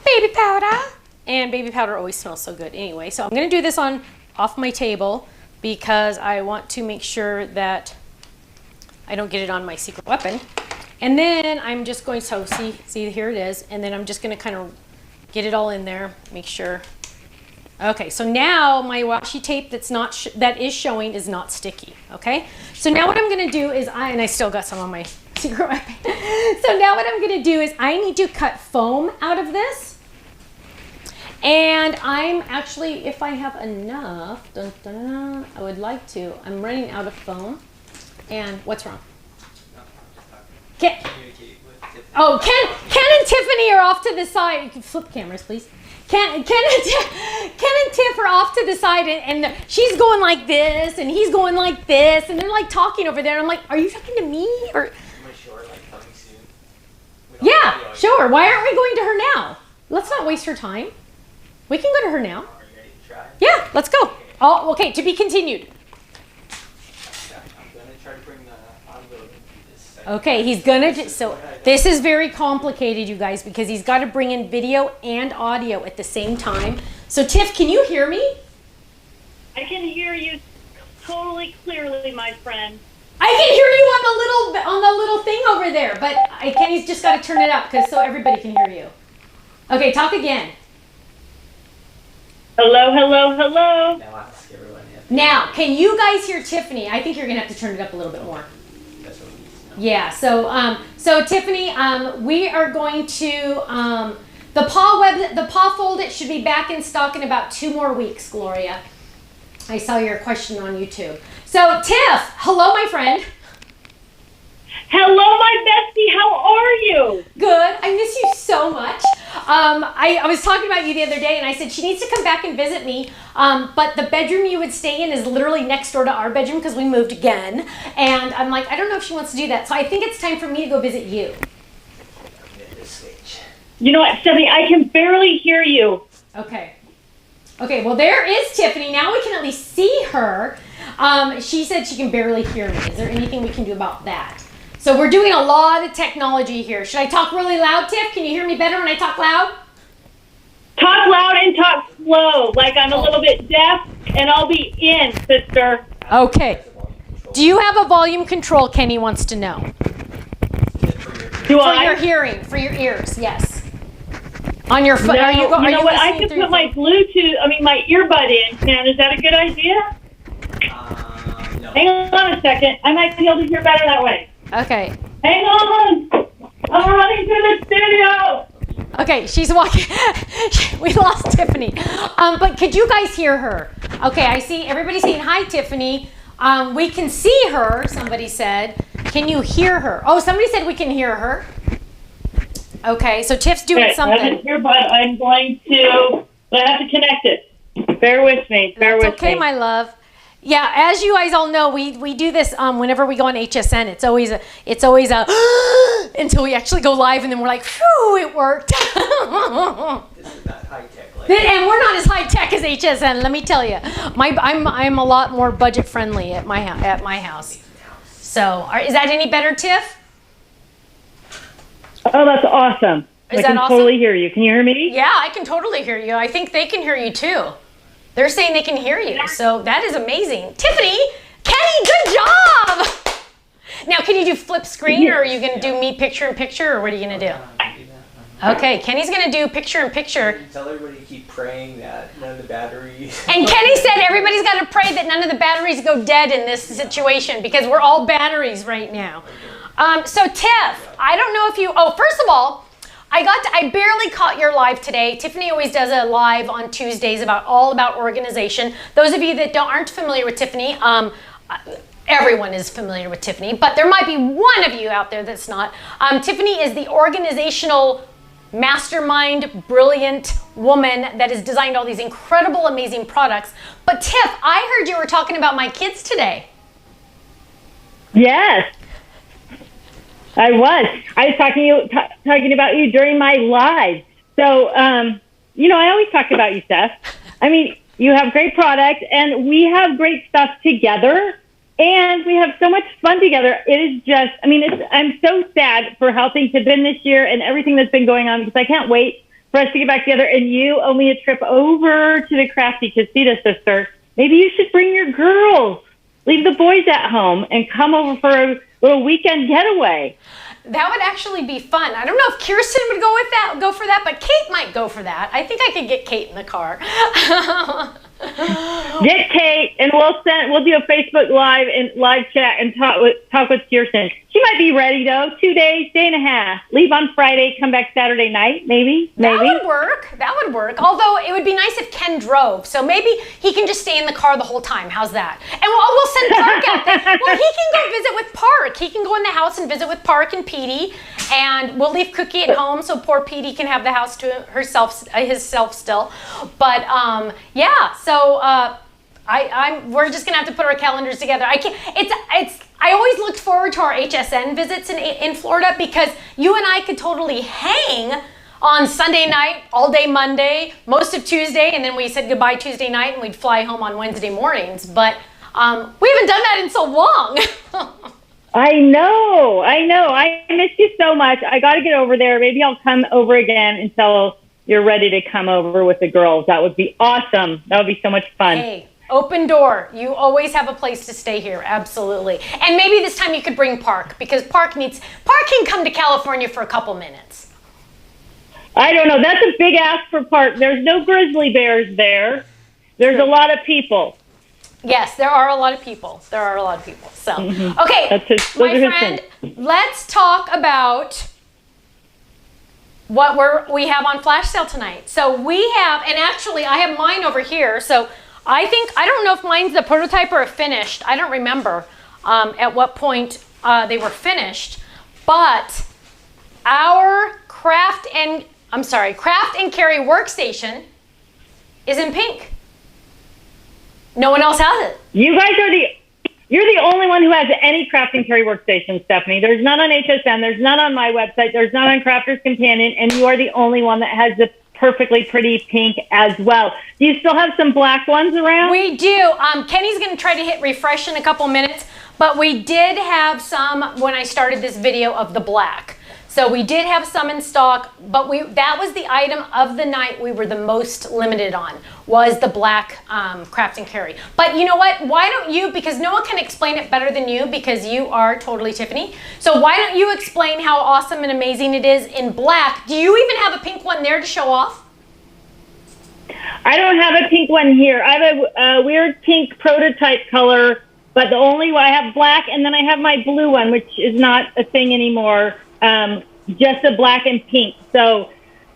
baby powder, and baby powder always smells so good anyway. So I'm gonna do this off my table because I want to make sure that I don't get it on my secret weapon. And then I'm just going, see here it is, and then I'm just gonna kind of get it all in there, make sure. Okay, so now my washi tape that is showing is not sticky, okay? So now what I'm gonna do is and I still got some on my secret weapon. So now what I'm gonna do is I need to cut foam out of this. And I'm actually, if I have enough, I would like to. I'm running out of foam. And what's wrong? Ken and Tiffany are off to the side. You can flip cameras, please. Ken and Tiff are off to the side, and she's going like this, and he's going like this, and they're like talking over there. And I'm like, are you talking to me? Or? Am I sure, like coming soon? Yeah, sure. Why aren't we going to her now? Let's not waste her time. We can go to her now. Are you ready to try? Yeah, let's go. Oh, okay, to be continued. I'm going to try to bring the audio into this. Okay, he's gonna so this is very complicated, you guys, because he's got to bring in video and audio at the same time. So Tiff, can you hear me? I can hear you totally clearly, my friend. I can hear you on the little thing over there, but Kenny's just got to turn it up so everybody can hear you. Okay, talk again. Hello, hello, hello. Now I'll ask everyone if Now, can you guys hear Tiffany? I think you're gonna have to turn it up a little bit more. that's what we need to know. Yeah. So Tiffany, we are going to the paw fold. It should be back in stock in about 2 more weeks. Gloria, I saw your question on YouTube. So Tiff, hello, my friend. Hello, my bestie. How are you? Good. I miss you so much. I was talking about you the other day, and I said she needs to come back and visit me. But the bedroom you would stay in is literally next door to our bedroom because we moved again. And I'm like, I don't know if she wants to do that. So I think it's time for me to go visit you. You know what, Stephanie? I can barely hear you. Okay. Okay. Well, there is Tiffany. Now we can at least see her. She said she can barely hear me. Is there anything we can do about that? So we're doing a lot of technology here. Should I talk really loud, Tiff? Can you hear me better when I talk loud? Talk loud and talk slow, like I'm a little bit deaf, and I'll be in, sister. Okay. Do you have a volume control, Kenny wants to know? Do For your hearing, for your ears, yes. On your phone. No, Are you what? I listening could through put my Bluetooth, my earbud in. Now, is that a good idea? No. Hang on a second. I might be able to hear better that way. Okay. Hang on. I'm running to the studio. Okay, she's walking. We lost Tiffany. But could you guys hear her? Okay, I see everybody saying hi, Tiffany. We can see her, somebody said. Can you hear her? Oh, somebody said we can hear her. Okay, so Tiff's doing Okay, something. I have it here, but I have to connect it. Bear with me. Bear with me. Okay, my love. Yeah, as you guys all know, we do this whenever we go on HSN. It's always a until we actually go live, and then we're like, phew, it worked. This is not high tech. And we're not as high tech as HSN. Let me tell you, I'm a lot more budget friendly at my house. So, is that any better, Tiff? Oh, that's awesome. I can totally hear you. Can you hear me? Yeah, I can totally hear you. I think they can hear you too. They're saying they can hear you. So that is amazing. Tiffany, Kenny, good job. Now, can you do flip screen, or are you going to do me picture in picture, or what are you going to do? Okay, Kenny's going to do picture-in-picture. Tell everybody to keep praying that none of the batteries. And Kenny said everybody's got to pray that none of the batteries go dead in this situation because we're all batteries right now. So Tiff, I don't know if you, first of all, I barely caught your live today. Tiffany always does a live on Tuesdays all about organization. Those of you that aren't familiar with Tiffany, everyone is familiar with Tiffany, but there might be one of you out there that's not. Tiffany is the organizational mastermind, brilliant woman that has designed all these incredible, amazing products. But Tiff, I heard you were talking about my kids today. Yes, I was. I was talking about you during my live. So, I always talk about you, Steph. I mean, you have great products, and we have great stuff together. And we have so much fun together. It is just, I'm so sad for how things have been this year and everything that's been going on because I can't wait for us to get back together. And you owe me a trip over to the Crafty Casita, sister. Maybe you should bring your girls. Leave the boys at home and come over for a little weekend getaway. That would actually be fun. I don't know if Kirsten would go for that, but Kate might go for that. I think I could get Kate in the car. Get Kate, and we'll do a Facebook live chat and talk with Kirsten. She might be ready though. 2 days, day and a half. Leave on Friday, come back Saturday night, maybe. That would work. Although it would be nice if Ken drove, so maybe he can just stay in the car the whole time. How's that? And we'll send Park out there. Well, he can go visit with Park. He can go in the house and visit with Park and Petey, and we'll leave Cookie at home so poor Petey can have the house to himself still. But yeah. So we're just gonna have to put our calendars together. I always looked forward to our HSN visits in Florida because you and I could totally hang on Sunday night, all day Monday, most of Tuesday, and then we said goodbye Tuesday night and we'd fly home on Wednesday mornings. But we haven't done that in so long. I know. I miss you so much. I got to get over there. Maybe I'll come over again until you're ready to come over with the girls. That would be awesome. That would be so much fun. Hey, open door. You always have a place to stay here. Absolutely. And maybe this time you could bring Park because Park can come to California for a couple minutes. I don't know. That's a big ask for Park. There's no grizzly bears there. There's a lot of people. Yes, there are a lot of people. So, okay, my friend, let's talk about what we have on flash sale tonight. So we have, and actually I have mine over here. So I don't know if mine's the prototype or a finished. I don't remember at what point they were finished, but our craft and carry workstation is in pink. No one else has it. You guys you're the only one who has any craft and carry workstation, Stephanie. There's none on HSN. There's none on my website. There's none on Crafter's Companion. And you are the only one that has the perfectly pretty pink as well. Do you still have some black ones around? We do. Kenny's going to try to hit refresh in a couple minutes, but we did have some when I started this video of the black. So we did have some in stock, but that was the item of the night we were the most limited on, was the black craft and carry. But you know what? Why don't you, because no one can explain it better than you because you are totally Tiffany. So why don't you explain how awesome and amazing it is in black? Do you even have a pink one there to show off? I don't have a pink one here. I have a weird pink prototype color, but I have black, and then I have my blue one, which is not a thing anymore. Just a black and pink. So,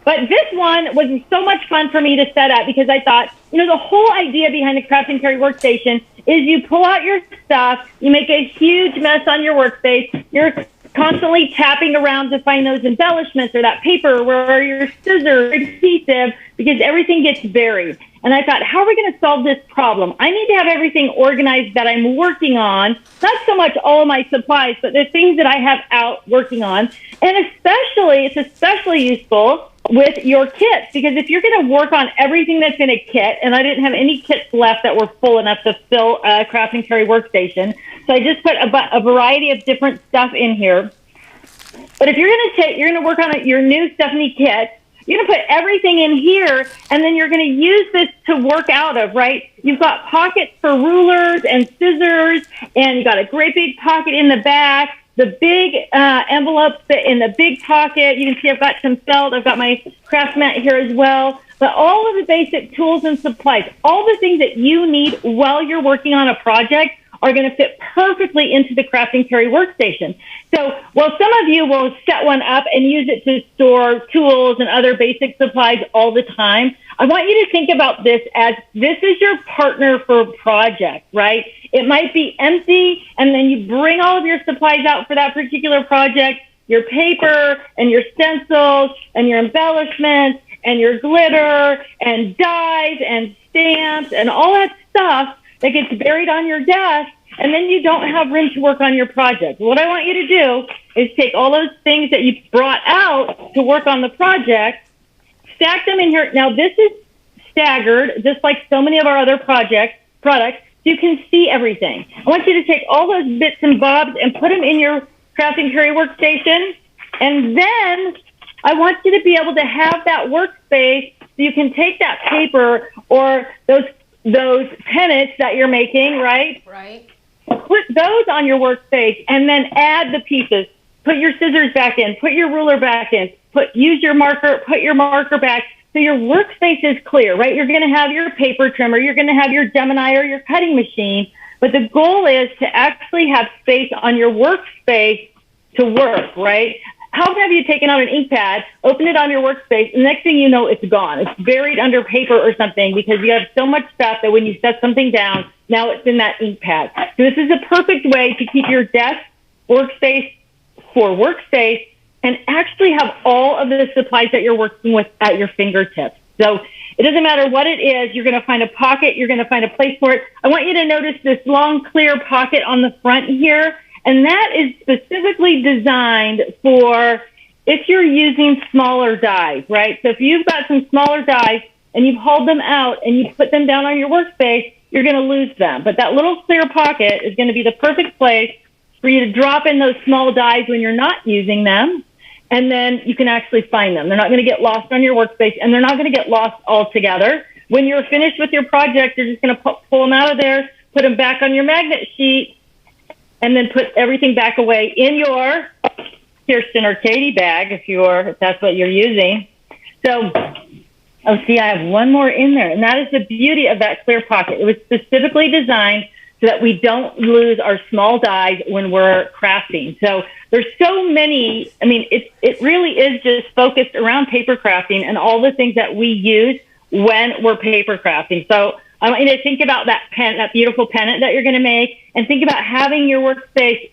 but this one was so much fun for me to set up because I thought, the whole idea behind the craft and carry workstation is you pull out your stuff, you make a huge mess on your workspace, you're constantly tapping around to find those embellishments or that paper or your scissors, adhesive, because everything gets buried. And I thought, how are we going to solve this problem? I need to have everything organized that I'm working on, not so much all of my supplies, but the things that I have out working on. And it's especially useful with your kits, because if you're going to work on everything that's in a kit, and I didn't have any kits left that were full enough to fill a craft and carry workstation, so I just put a variety of different stuff in here. But if you're going to work on your new Stephanie kit, you're going to put everything in here, and then you're going to use this to work out of, right? You've got pockets for rulers and scissors, and you got a great big pocket in the back. the big envelopes fit in the big pocket. You can see I've got some felt. I've got my craft mat here as well. But all of the basic tools and supplies, all the things that you need while you're working on a project are going to fit perfectly into the craft and carry workstation. So while some of you will set one up and use it to store tools and other basic supplies all the time, I want you to think about this as this is your partner for a project, right? It might be empty, and then you bring all of your supplies out for that particular project, your paper and your stencils and your embellishments and your glitter and dies and stamps and all that stuff that gets buried on your desk, and then you don't have room to work on your project. What I want you to do is take all those things that you brought out to work on the project, stack them in here. Now, this is staggered, just like so many of our other products. You can see everything. I want you to take all those bits and bobs and put them in your craft and carry workstation, and then I want you to be able to have that workspace so you can take that paper or those pennants that you're making, right? Right. Put those on your workspace and then add the pieces. Put your scissors back in, put your ruler back in, use your marker, put your marker back so your workspace is clear, right? You're going to have your paper trimmer, you're going to have your Gemini or your cutting machine, but the goal is to actually have space on your workspace to work, right? How often have you taken out an ink pad, opened it on your workspace, and the next thing you know, it's gone. It's buried under paper or something because you have so much stuff that when you set something down, now it's in that ink pad. So this is a perfect way to keep your desk workspace for workspace and actually have all of the supplies that you're working with at your fingertips. So it doesn't matter what it is, you're going to find a pocket, you're going to find a place for it. I want you to notice this long, clear pocket on the front here. And that is specifically designed for if you're using smaller dies, right? So if you've got some smaller dies and you've hauled them out and you put them down on your workspace, you're going to lose them. But that little clear pocket is going to be the perfect place for you to drop in those small dies when you're not using them. And then you can actually find them. They're not going to get lost on your workspace, and they're not going to get lost altogether. When you're finished with your project, you're just going to pull them out of there, put them back on your magnet sheet, and then put everything back away in your Kirsten or Katie bag if that's what you're using. So, see, I have one more in there, and that is the beauty of that clear pocket. It was specifically designed so that we don't lose our small dies when we're crafting. So there's so many, I mean, it really is just focused around paper crafting and all the things that we use when we're paper crafting. So I want you to think about that beautiful pennant that you're going to make, and think about having your workspace,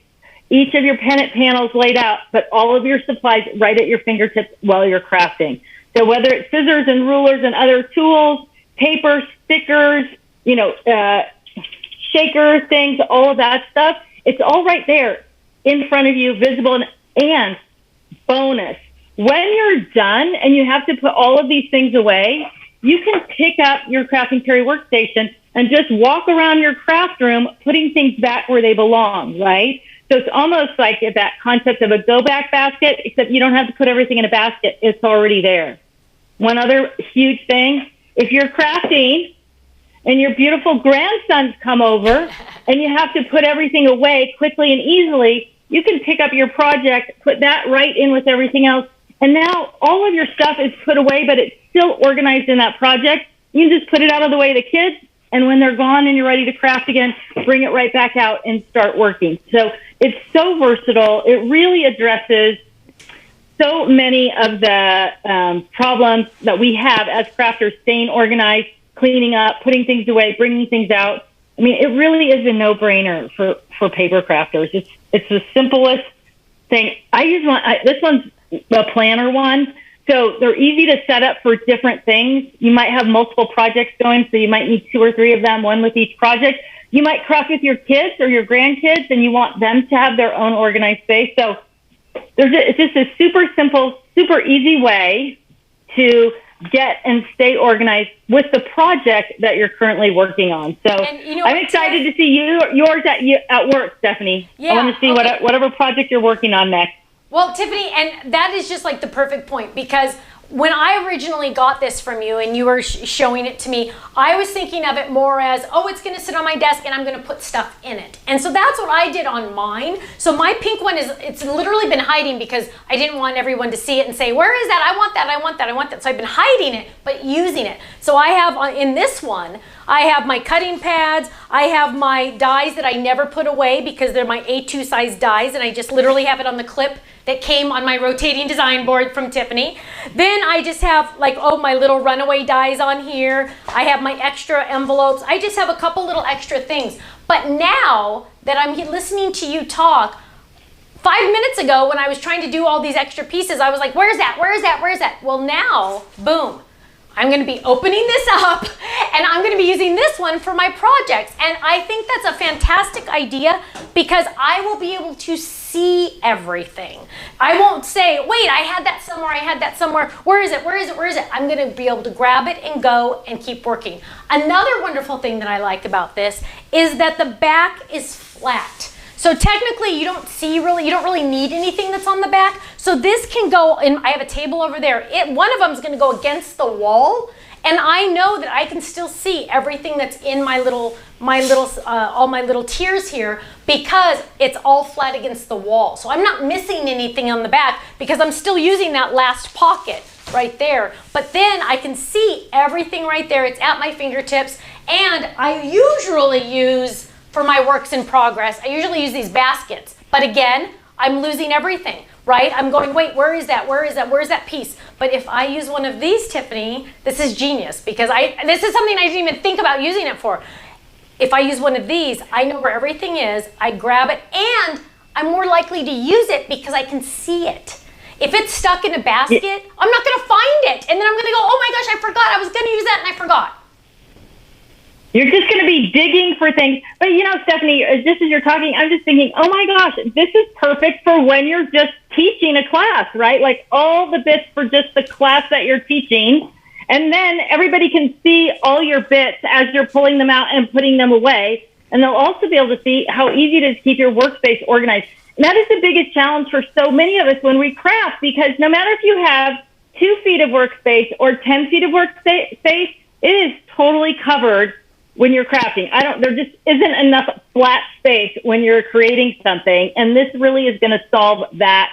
each of your pennant panels laid out, but all of your supplies right at your fingertips while you're crafting. So whether it's scissors and rulers and other tools, paper, stickers, shaker things, all of that stuff, it's all right there in front of you, visible. And bonus, when you're done and you have to put all of these things away, you can pick up your craft and carry workstation and just walk around your craft room, putting things back where they belong, right? So it's almost like that concept of a go-back basket, except you don't have to put everything in a basket. It's already there. One other huge thing, if you're crafting and your beautiful grandsons come over and you have to put everything away quickly and easily, you can pick up your project, put that right in with everything else, and now all of your stuff is put away, but it's still organized in that project. You can just put it out of the way of the kids, and when they're gone and you're ready to craft again, bring it right back out and start working. So it's so versatile. It really addresses so many of the problems that we have as crafters, staying organized, cleaning up, putting things away, bringing things out. I mean, it really is a no-brainer for paper crafters. It's the simplest thing. I use one. This one's a planner one, so they're easy to set up for different things. You might have multiple projects going, so you might need 2 or 3 of them, one with each project. You might craft with your kids or your grandkids, and you want them to have their own organized space. So it's just a super simple, super easy way to get and stay organized with the project that you're currently working on. So I'm excited to see yours at work, Stephanie. Yeah, I want to see whatever project you're working on next. Well, Tiffany, and that is just like the perfect point, because when I originally got this from you and you were showing it to me, I was thinking of it more as, oh, it's going to sit on my desk and I'm going to put stuff in it. And so that's what I did on mine. So my pink one it's literally been hiding because I didn't want everyone to see it and say, where is that? I want that, I want that, I want that. So I've been hiding it, but using it. So I have, in this one, I have my cutting pads, I have my dies that I never put away because they're my A2 size dies, and I just literally have it on the clip that came on my rotating design board from Tiffany. Then I just have like, oh, my little runaway dies on here. I have my extra envelopes. I just have a couple little extra things. But now that I'm listening to you talk, 5 minutes ago when I was trying to do all these extra pieces, I was like, where's that? Where's that? Where's that? Well, now, boom. I'm going to be opening this up and I'm going to be using this one for my projects. And I think that's a fantastic idea because I will be able to see everything. I won't say, wait, I had that somewhere, I had that somewhere. Where is it? Where is it? Where is it? I'm going to be able to grab it and go and keep working. Another wonderful thing that I like about this is that the back is flat. So technically you don't really need anything that's on the back. So this can go, and I have a table over there. One of them is going to go against the wall, and I know that I can still see everything that's in all my little tiers here because it's all flat against the wall. So I'm not missing anything on the back because I'm still using that last pocket right there. But then I can see everything right there. It's at my fingertips, and I usually use, for my works in progress, I usually use these baskets. But again, I'm losing everything, right? I'm going, wait, where is that? Where is that? Where's that piece? But if I use one of these, Tiffany, this is genius because this is something I didn't even think about using it for. If I use one of these, I know where everything is, I grab it, and I'm more likely to use it because I can see it. If it's stuck in a basket, I'm not gonna find it. And then I'm gonna go, oh my gosh, I forgot. I was gonna use that and I forgot. You're just going to be digging for things. But, Stephanie, just as you're talking, I'm just thinking, oh, my gosh, this is perfect for when you're just teaching a class, right? Like all the bits for just the class that you're teaching. And then everybody can see all your bits as you're pulling them out and putting them away. And they'll also be able to see how easy it is to keep your workspace organized. And that is the biggest challenge for so many of us when we craft, because no matter if you have 2 feet of workspace or 10 feet of workspace, it is totally covered when you're crafting. There just isn't enough flat space when you're creating something. And this really is going to solve that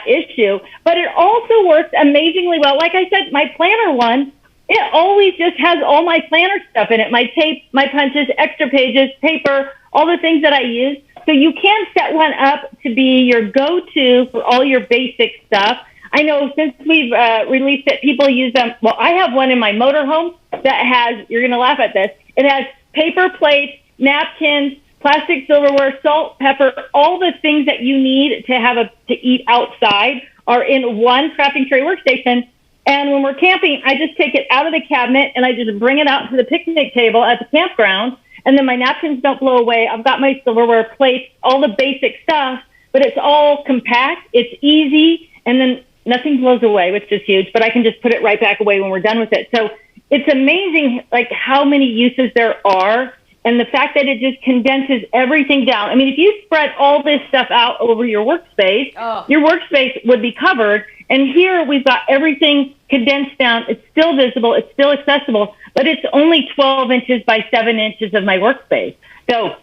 issue. But it also works amazingly well. Like I said, my planner one, it always just has all my planner stuff in it. My tape, my punches, extra pages, paper, all the things that I use. So you can set one up to be your go-to for all your basic stuff. I know since we've released it, people use them. Well, I have one in my motorhome that has, you're going to laugh at this, it has paper plates, napkins, plastic silverware, salt, pepper, all the things that you need to eat outside are in one crafting tray workstation. And when we're camping, I just take it out of the cabinet and I just bring it out to the picnic table at the campground. And then my napkins don't blow away. I've got my silverware, plates, all the basic stuff, but it's all compact. It's easy. And then nothing blows away, which is huge, but I can just put it right back away when we're done with it. So it's amazing, like how many uses there are, and the fact that it just condenses everything down. I mean, if you spread all this stuff out over your workspace, your workspace would be covered. And here we've got everything condensed down. It's still visible. It's still accessible, but it's only 12 inches by 7 inches of my workspace. So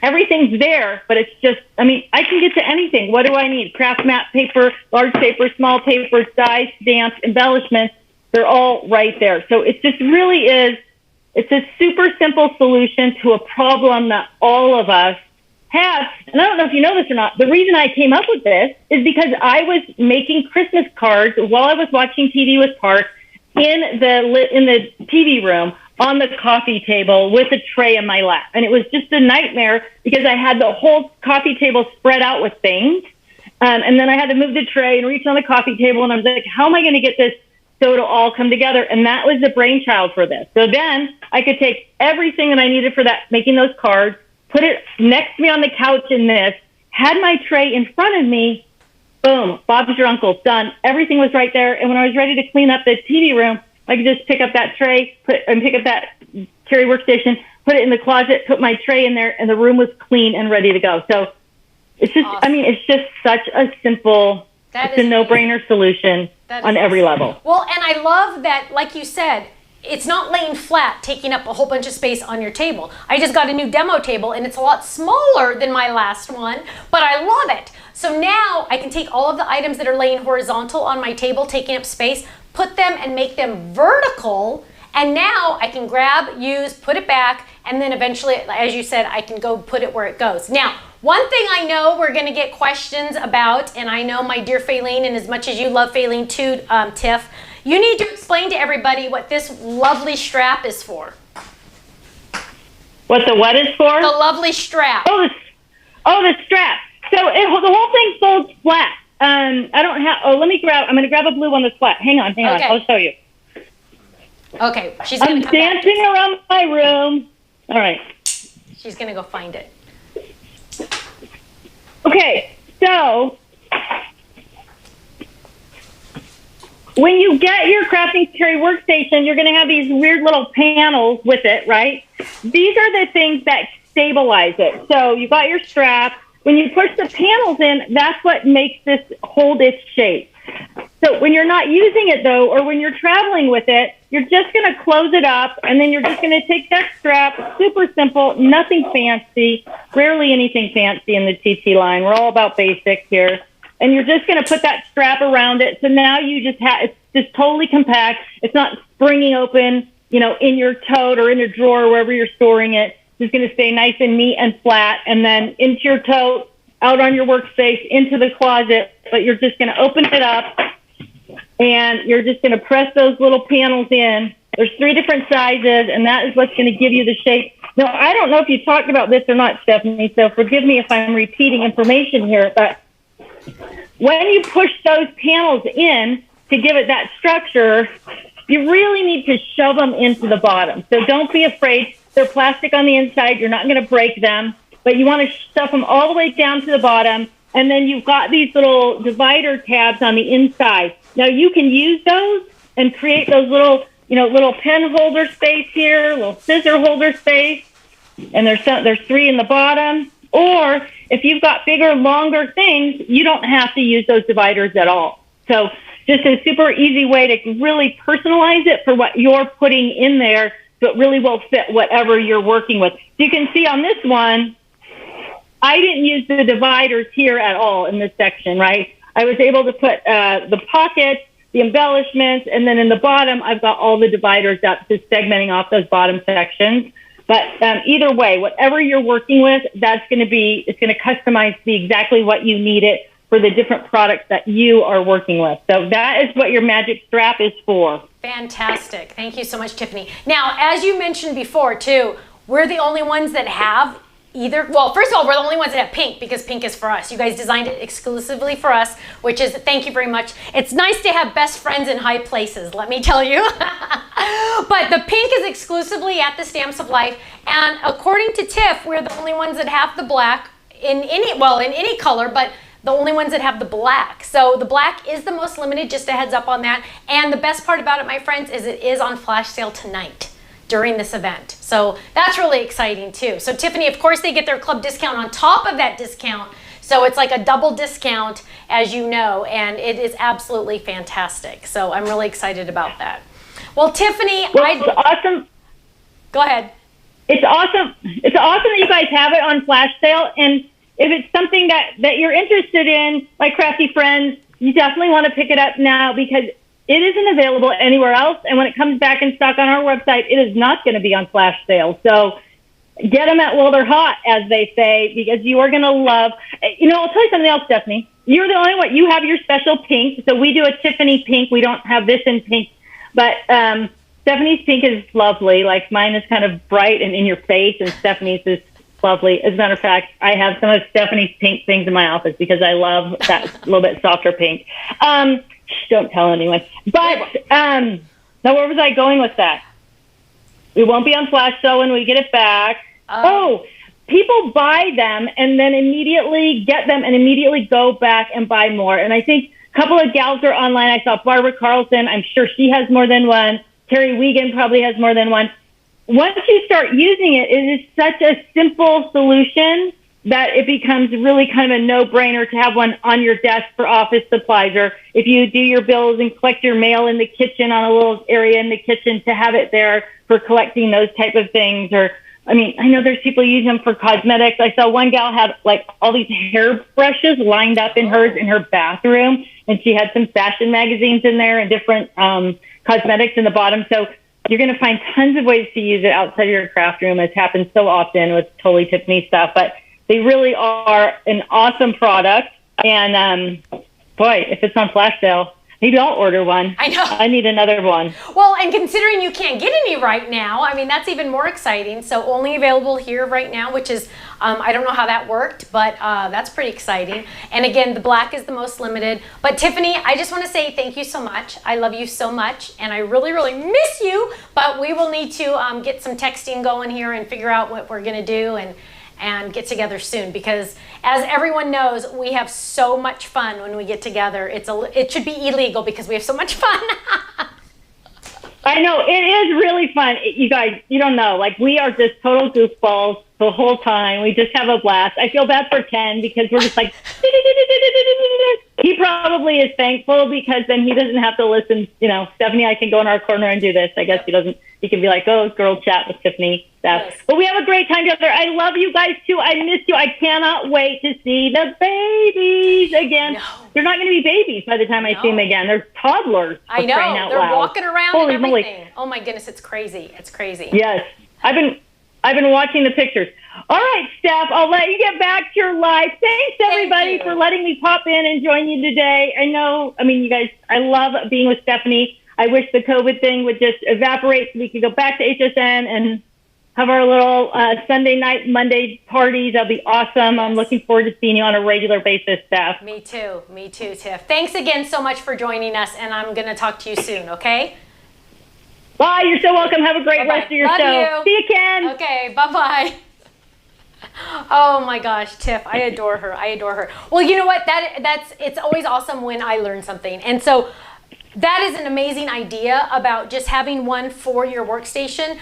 everything's there, but it's just, I can get to anything. What do I need? Craft mat paper, large paper, small paper, dies, stamps, embellishments. They're all right there. So it just really is, it's a super simple solution to a problem that all of us have. And I don't know if you know this or not. The reason I came up with this is because I was making Christmas cards while I was watching TV with Park in the TV room on the coffee table with a tray in my lap. And it was just a nightmare because I had the whole coffee table spread out with things. And then I had to move the tray and reach on the coffee table. And I was like, how am I going to get this so it'll all come together? And that was the brainchild for this. So then I could take everything that I needed for that, making those cards, put it next to me on the couch in this, had my tray in front of me, boom, Bob's your uncle, done. Everything was right there. And when I was ready to clean up the TV room, I could just pick up that tray, pick up that Carry workstation, put it in the closet, put my tray in there, and the room was clean and ready to go. So it's just, awesome. It's just such a simple, it's a no-brainer solution. on every level. Well, and I love that, like you said, it's not laying flat, taking up a whole bunch of space on your table. I just got a new demo table and it's a lot smaller than my last one, but I love it. So now I can take all of the items that are laying horizontal on my table, taking up space, put them and make them vertical. And now I can grab, use, put it back, and then eventually, as you said, I can go put it where it goes. Now, one thing I know we're gonna get questions about, and I know my dear Faylene, and as much as you love Faylene too, Tiff, you need to explain to everybody what this lovely strap is for. What the what is for? The lovely strap. The strap. So the whole thing folds flat. I don't have, I'm going to grab a blue one that's flat. Hang on. Okay. I'll show you. Okay, she's going to come back. I'm dancing around my room. All right. She's going to go find it. Okay, so when you get your crafting carry workstation, you're going to have these weird little panels with it, right? These are the things that stabilize it. So you got your strap. When you push the panels in, that's what makes this hold its shape. So when you're not using it, though, or when you're traveling with it, you're just going to close it up, and then you're just going to take that strap, super simple, nothing fancy, rarely anything fancy in the TT line. We're all about basics here. And you're just going to put that strap around it. So now you just have, it's just totally compact. It's not springing open, in your tote or in your drawer, wherever you're storing it. It's going to stay nice and neat and flat, and then into your tote, out on your workspace, into the closet. But you're just going to open it up, and you're just going to press those little panels in. There's 3 different sizes, and that is what's going to give you the shape. Now, I don't know if you talked about this or not, Stephanie, so forgive me if I'm repeating information here, but when you push those panels in to give it that structure, you really need to shove them into the bottom. So don't be afraid. They're plastic on the inside. You're not going to break them, but you want to stuff them all the way down to the bottom. And then you've got these little divider tabs on the inside. Now you can use those and create those little, little pen holder space here, little scissor holder space. And there's 3 in the bottom. Or if you've got bigger, longer things, you don't have to use those dividers at all. So just a super easy way to really personalize it for what you're putting in there, so it really will fit whatever you're working with. So you can see on this one, I didn't use the dividers here at all in this section, right? I was able to put the pockets, the embellishments, and then in the bottom, I've got all the dividers up, just segmenting off those bottom sections. But either way, whatever you're working with, it's going to customize to be exactly what you need it for the different products that you are working with. So that is what your magic strap is for. Fantastic. Thank you so much, Tiffany. Now, as you mentioned before, too, we're the only ones that have first of all, we're the only ones that have pink, because pink is for us. You guys designed it exclusively for us, which is, thank you very much. It's nice to have best friends in high places, let me tell you. But the pink is exclusively at the Stamps of Life. And according to Tiff, we're the only ones that have the black in any color, but the only ones that have the black. So the black is the most limited, just a heads up on that. And the best part about it, my friends, is it is on flash sale tonight during this event. So that's really exciting too. So Tiffany, of course, they get their club discount on top of that discount. So it's like a double discount, as you know, and it is absolutely fantastic. So I'm really excited about that. Well, Tiffany, it's awesome. Go ahead. It's awesome. It's awesome that you guys have it on flash sale. And if it's something that you're interested in, my crafty friends, you definitely want to pick it up now, because it isn't available anywhere else. And when it comes back in stock on our website, it is not going to be on flash sale. So get them while they're hot, as they say, because you are going to love. I'll tell you something else, Stephanie. You're the only one. You have your special pink. So we do a Tiffany pink. We don't have this in pink. But Stephanie's pink is lovely. Like, mine is kind of bright and in your face, and Stephanie's is lovely. As a matter of fact, I have some of Stephanie's pink things in my office because I love that little bit softer pink. Don't tell anyone. But now, where was I going with that? We won't be on flash sale when we get it back. People buy them and then immediately get them and immediately go back and buy more. And I think a couple of gals are online. I saw Barbara Carlson. I'm sure she has more than one. Terry Wiegand probably has more than one. Once you start using it, it is such a simple solution that it becomes really kind of a no-brainer to have one on your desk for office supplies, or if you do your bills and collect your mail in the kitchen on a little area in the kitchen, to have it there for collecting those type of things. Or, I mean, I know there's people using them for cosmetics. I saw one gal had like all these hair brushes lined up in hers in her bathroom, and she had some fashion magazines in there and different cosmetics in the bottom. So you're going to find tons of ways to use it outside of your craft room. It's happened so often with Totally Tiffany stuff, but they really are an awesome product. And boy, if it's on flash sale, maybe I'll order one. I know. I need another one. Well, and considering you can't get any right now, I mean, that's even more exciting. So only available here right now, which is, I don't know how that worked, but that's pretty exciting. And again, the black is the most limited. But Tiffany, I just want to say thank you so much. I love you so much, and I really, really miss you. But we will need to get some texting going here and figure out what we're going to do and get together soon, because as everyone knows, we have so much fun when we get together. It should be illegal because we have so much fun. I know, it is really fun. You guys, you don't know, like, we are just total goofballs the whole time. We just have a blast. I feel bad for Ken because we're just like, he probably is thankful because then he doesn't have to listen. You know, Stephanie, I can go in our corner and do this. I guess he can be like, oh, girl chat with Tiffany. Stuff. Yes. But we have a great time together. I love you guys too. I miss you. I cannot wait to see the babies again. No. They're not going to be babies by the time I see them again. They're toddlers. I know. They're walking around Holy and everything. Moly. Oh my goodness, it's crazy. It's crazy. Yes. I've been watching the pictures. All right, Steph, I'll let you get back to your life. Thanks, everybody, for letting me pop in and join you today. You guys, I love being with Stephanie. I wish the COVID thing would just evaporate so we could go back to HSN and have our little Sunday night, Monday parties. That'll be awesome. I'm looking forward to seeing you on a regular basis, Steph. Me too, Tiff. Thanks again so much for joining us, and I'm going to talk to you soon, okay? Bye. You're so welcome. Have a great rest of your Love show. You. See you, Ken. Okay, bye-bye. Oh my gosh, Tiff, I adore her. Well, you know what? It's always awesome when I learn something. And so that is an amazing idea about just having one for your workstation.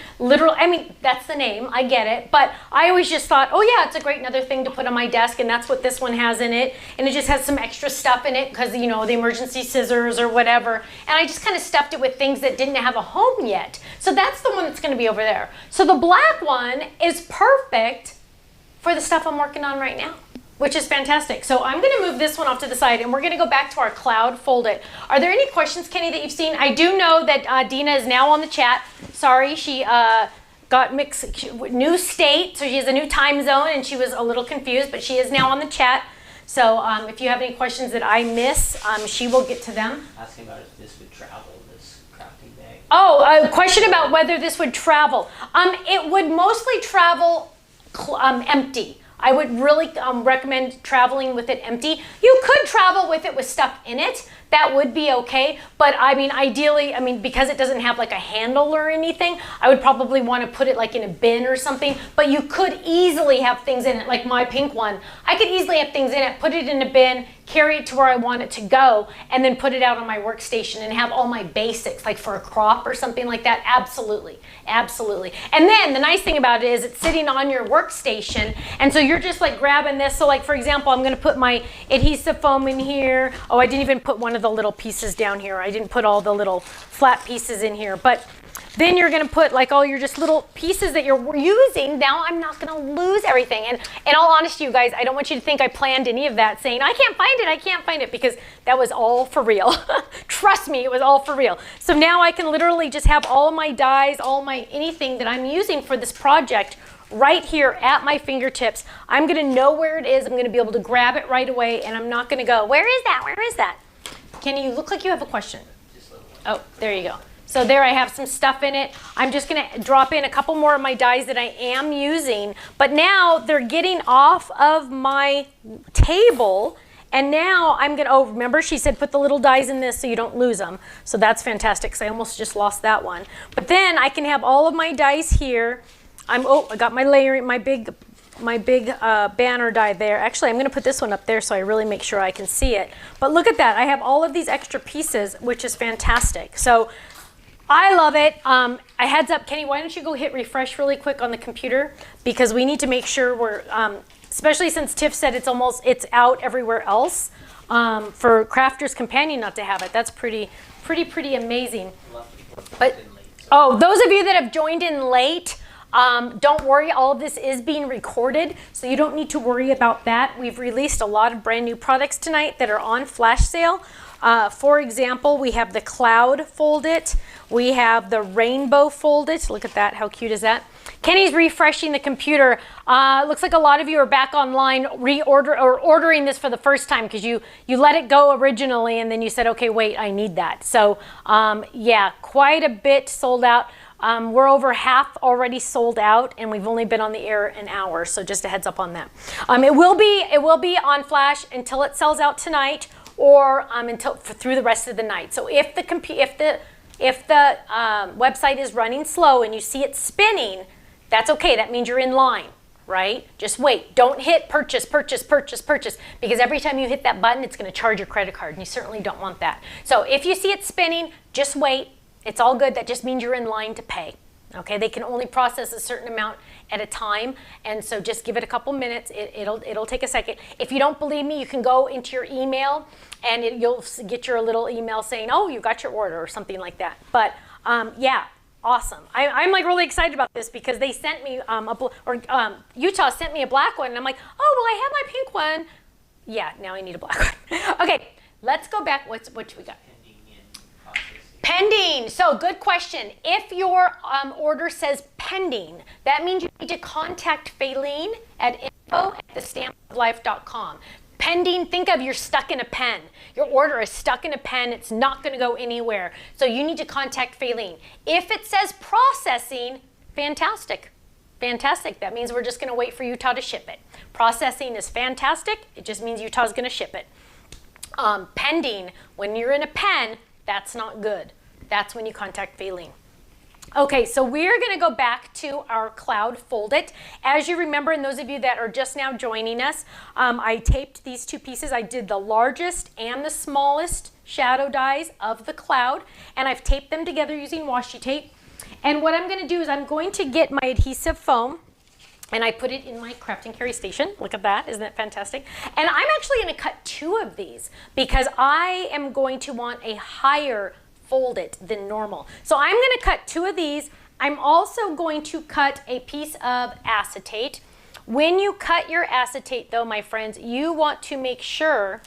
That's the name, I get it. But I always just thought, oh yeah, it's a great another thing to put on my desk, and that's what this one has in it. And it just has some extra stuff in it because, the emergency scissors or whatever. And I just kind of stuffed it with things that didn't have a home yet. So that's the one that's going to be over there. So the black one is perfect for the stuff I'm working on right now, which is fantastic. So I'm going to move this one off to the side, and we're going to go back to our cloud folded. Are there any questions, Kenny, that you've seen? I do know that Dina is now on the chat. Sorry, she got mixed, new state, so she has a new time zone, and she was a little confused, but she is now on the chat. So if you have any questions that I miss, she will get to them. Asking about if this would travel, this crafting bag. Oh, a question about whether this would travel. It would mostly travel empty. I would really recommend traveling with it empty. You could travel with it with stuff in it. That would be okay. But ideally, because it doesn't have like a handle or anything, I would probably want to put it like in a bin or something. But you could easily have things in it, like my pink one. I could easily have things in it, put it in a bin, carry it to where I want it to go, and then put it out on my workstation and have all my basics, like for a crop or something like that. Absolutely. And then the nice thing about it is it's sitting on your workstation, and so you're just like grabbing this. So like, for example, I'm going to put my adhesive foam in here. Oh, I didn't even put one of the little pieces down here. I didn't put all the little flat pieces in here, but then you're going to put like all your just little pieces that you're using. Now I'm not going to lose everything. And in all honesty, you guys, I don't want you to think I planned any of that saying, I can't find it, because that was all for real. Trust me, it was all for real. So now I can literally just have all my dies, anything that I'm using for this project right here at my fingertips. I'm going to know where it is. I'm going to be able to grab it right away, and I'm not going to go, where is that? Kenny, you look like you have a question. Oh, there you go. So there I have some stuff in it. I'm just going to drop in a couple more of my dies that I am using. But now they're getting off of my table. And now I'm going to, remember she said put the little dies in this so you don't lose them. So that's fantastic because I almost just lost that one. But then I can have all of my dies here. I got my layering, my big banner die there. Actually, I'm going to put this one up there so I really make sure I can see it. But look at that. I have all of these extra pieces, which is fantastic. So I love it. A heads up, Kenny, why don't you go hit refresh really quick on the computer, because we need to make sure we're especially since Tiff said it's out everywhere else. For Crafter's Companion not to have it, that's pretty amazing. But those of you that have joined in late, don't worry, all of this is being recorded, so you don't need to worry about that. We've released a lot of brand new products tonight that are on flash sale. For example, we have the Cloud Fold It. We have the Rainbow Fold It. Look at that, how cute is that? Kenny's refreshing the computer. Looks like a lot of you are back online ordering this for the first time because you let it go originally and then you said, okay, wait, I need that. So yeah, quite a bit sold out. We're over half already sold out, and we've only been on the air an hour, so just a heads up on that. It will be on flash until it sells out tonight, or through the rest of the night. So if the website is running slow and you see it spinning, that's okay. That means you're in line, right? Just wait. Don't hit purchase, purchase, purchase, purchase, because every time you hit that button, it's going to charge your credit card, and you certainly don't want that. So if you see it spinning, just wait. It's all good. That just means you're in line to pay. Okay, they can only process a certain amount at a time, and so just give it a couple minutes. It'll take a second. If you don't believe me, you can go into your email, and you'll get your little email saying, "Oh, you got your order," or something like that. But yeah, awesome. I'm like really excited about this because they sent me Utah sent me a black one, and I'm like, "Oh, well, I have my pink one." Yeah, now I need a black one. Okay, let's go back. What we got? Pending. So good question. If your order says pending, that means you need to contact Faylene at info@thestampoflife.com. Pending, think of you're stuck in a pen. Your order is stuck in a pen. It's not going to go anywhere. So you need to contact Faylene. If it says processing, fantastic. Fantastic. That means we're just going to wait for Utah to ship it. Processing is fantastic. It just means Utah's going to ship it. Pending, when you're in a pen, that's not good. That's when you contact Faylene. Okay, so we're going to go back to our Cloud Fold It. As you remember, and those of you that are just now joining us, I taped these two pieces. I did the largest and the smallest shadow dies of the cloud, and I've taped them together using washi tape. And what I'm going to do is I'm going to get my adhesive foam, and I put it in my craft and carry station. Look at that, isn't that fantastic? And I'm actually going to cut two of these because I am going to want a higher fold it than normal. So I'm going to cut two of these. I'm also going to cut a piece of acetate. When you cut your acetate though, my friends, you want to make sure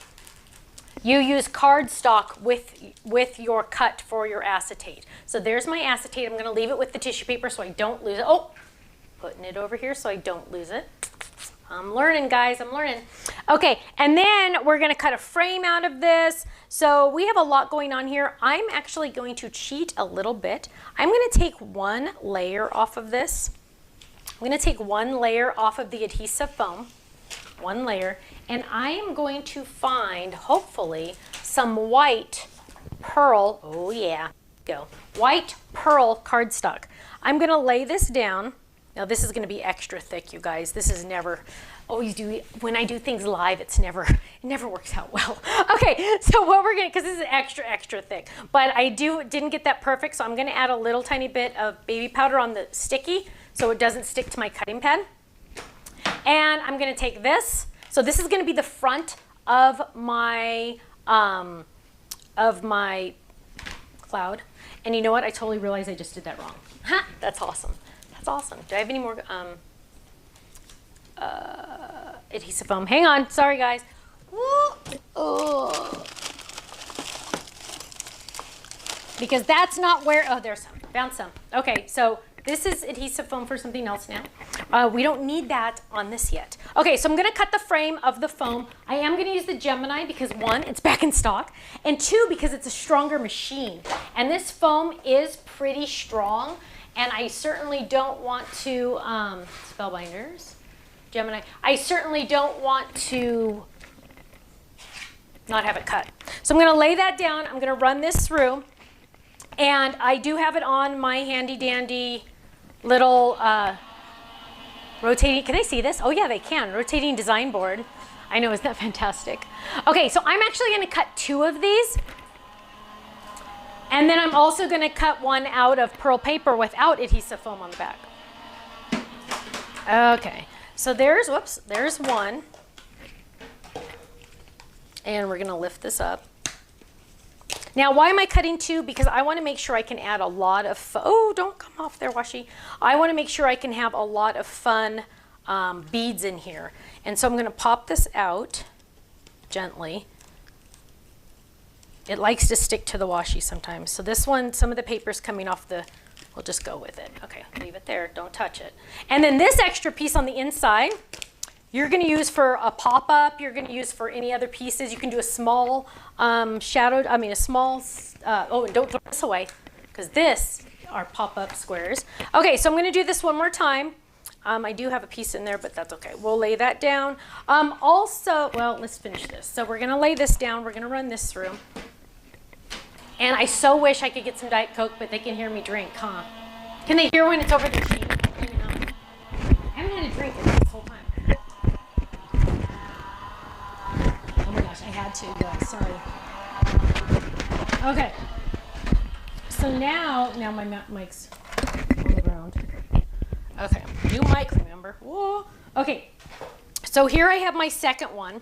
you use cardstock with your cut for your acetate. So there's my acetate. I'm going to leave it with the tissue paper so I don't lose it. Oh, putting it over here so I don't lose it. I'm learning, guys, I'm learning. Okay, and then we're gonna cut a frame out of this. So we have a lot going on here. I'm actually going to cheat a little bit. I'm gonna take one layer off of this. I'm gonna take one layer off of the adhesive foam, one layer, and I am going to find, hopefully, some white pearl, oh yeah, go, white pearl cardstock. I'm gonna lay this down. Now this is going to be extra thick, you guys. This is never, always do, when I do things live, it never works out well. Okay, so what we're going to, because this is extra thick, but I didn't get that perfect, so I'm going to add a little tiny bit of baby powder on the sticky so it doesn't stick to my cutting pad. And I'm going to take this. So this is going to be the front of my cloud. And you know what? I totally realized I just did that wrong. Ha, that's awesome. That's awesome. Do I have any more adhesive foam? Hang on. Sorry, guys. Oh. Because that's not where, oh, there's some. Found some. Okay, so this is adhesive foam for something else now. We don't need that on this yet. Okay, so I'm going to cut the frame of the foam. I am going to use the Gemini because one, it's back in stock, and two, because it's a stronger machine. And this foam is pretty strong. And I certainly don't want to, Spellbinders, Gemini, I certainly don't want to not have it cut. So I'm going to lay that down. I'm going to run this through. And I do have it on my handy dandy little rotating, can they see this? Oh yeah, they can. Rotating design board. I know, isn't that fantastic? Okay, so I'm actually going to cut two of these. And then I'm also going to cut one out of pearl paper without adhesive foam on the back. Okay, So there's one. And we're gonna lift this up. Now, why am I cutting two? Because I wanna make sure I can add a lot of, oh, don't come off there, washi. I wanna make sure I can have a lot of fun beads in here. And so I'm gonna pop this out gently. It likes to stick to the washi sometimes. So this one, some of the paper's coming off the, we'll just go with it. Okay, leave it there, don't touch it. And then this extra piece on the inside, you're gonna use for a pop-up, you're gonna use for any other pieces. You can do a small oh, and don't throw this away, because this are pop-up squares. Okay, so I'm gonna do this one more time. I do have a piece in there, but that's okay. We'll lay that down. Also, well, let's finish this. So we're gonna lay this down, we're gonna run this through. And I so wish I could get some Diet Coke, but they can hear me drink, huh? Can they hear when it's over their sheet? Maybe not. I haven't had a drink in this whole time. Oh my gosh, I had to, guys, sorry. Okay. So now my mic's on the ground. Okay, new mic, remember? Whoa. Okay, so here I have my second one.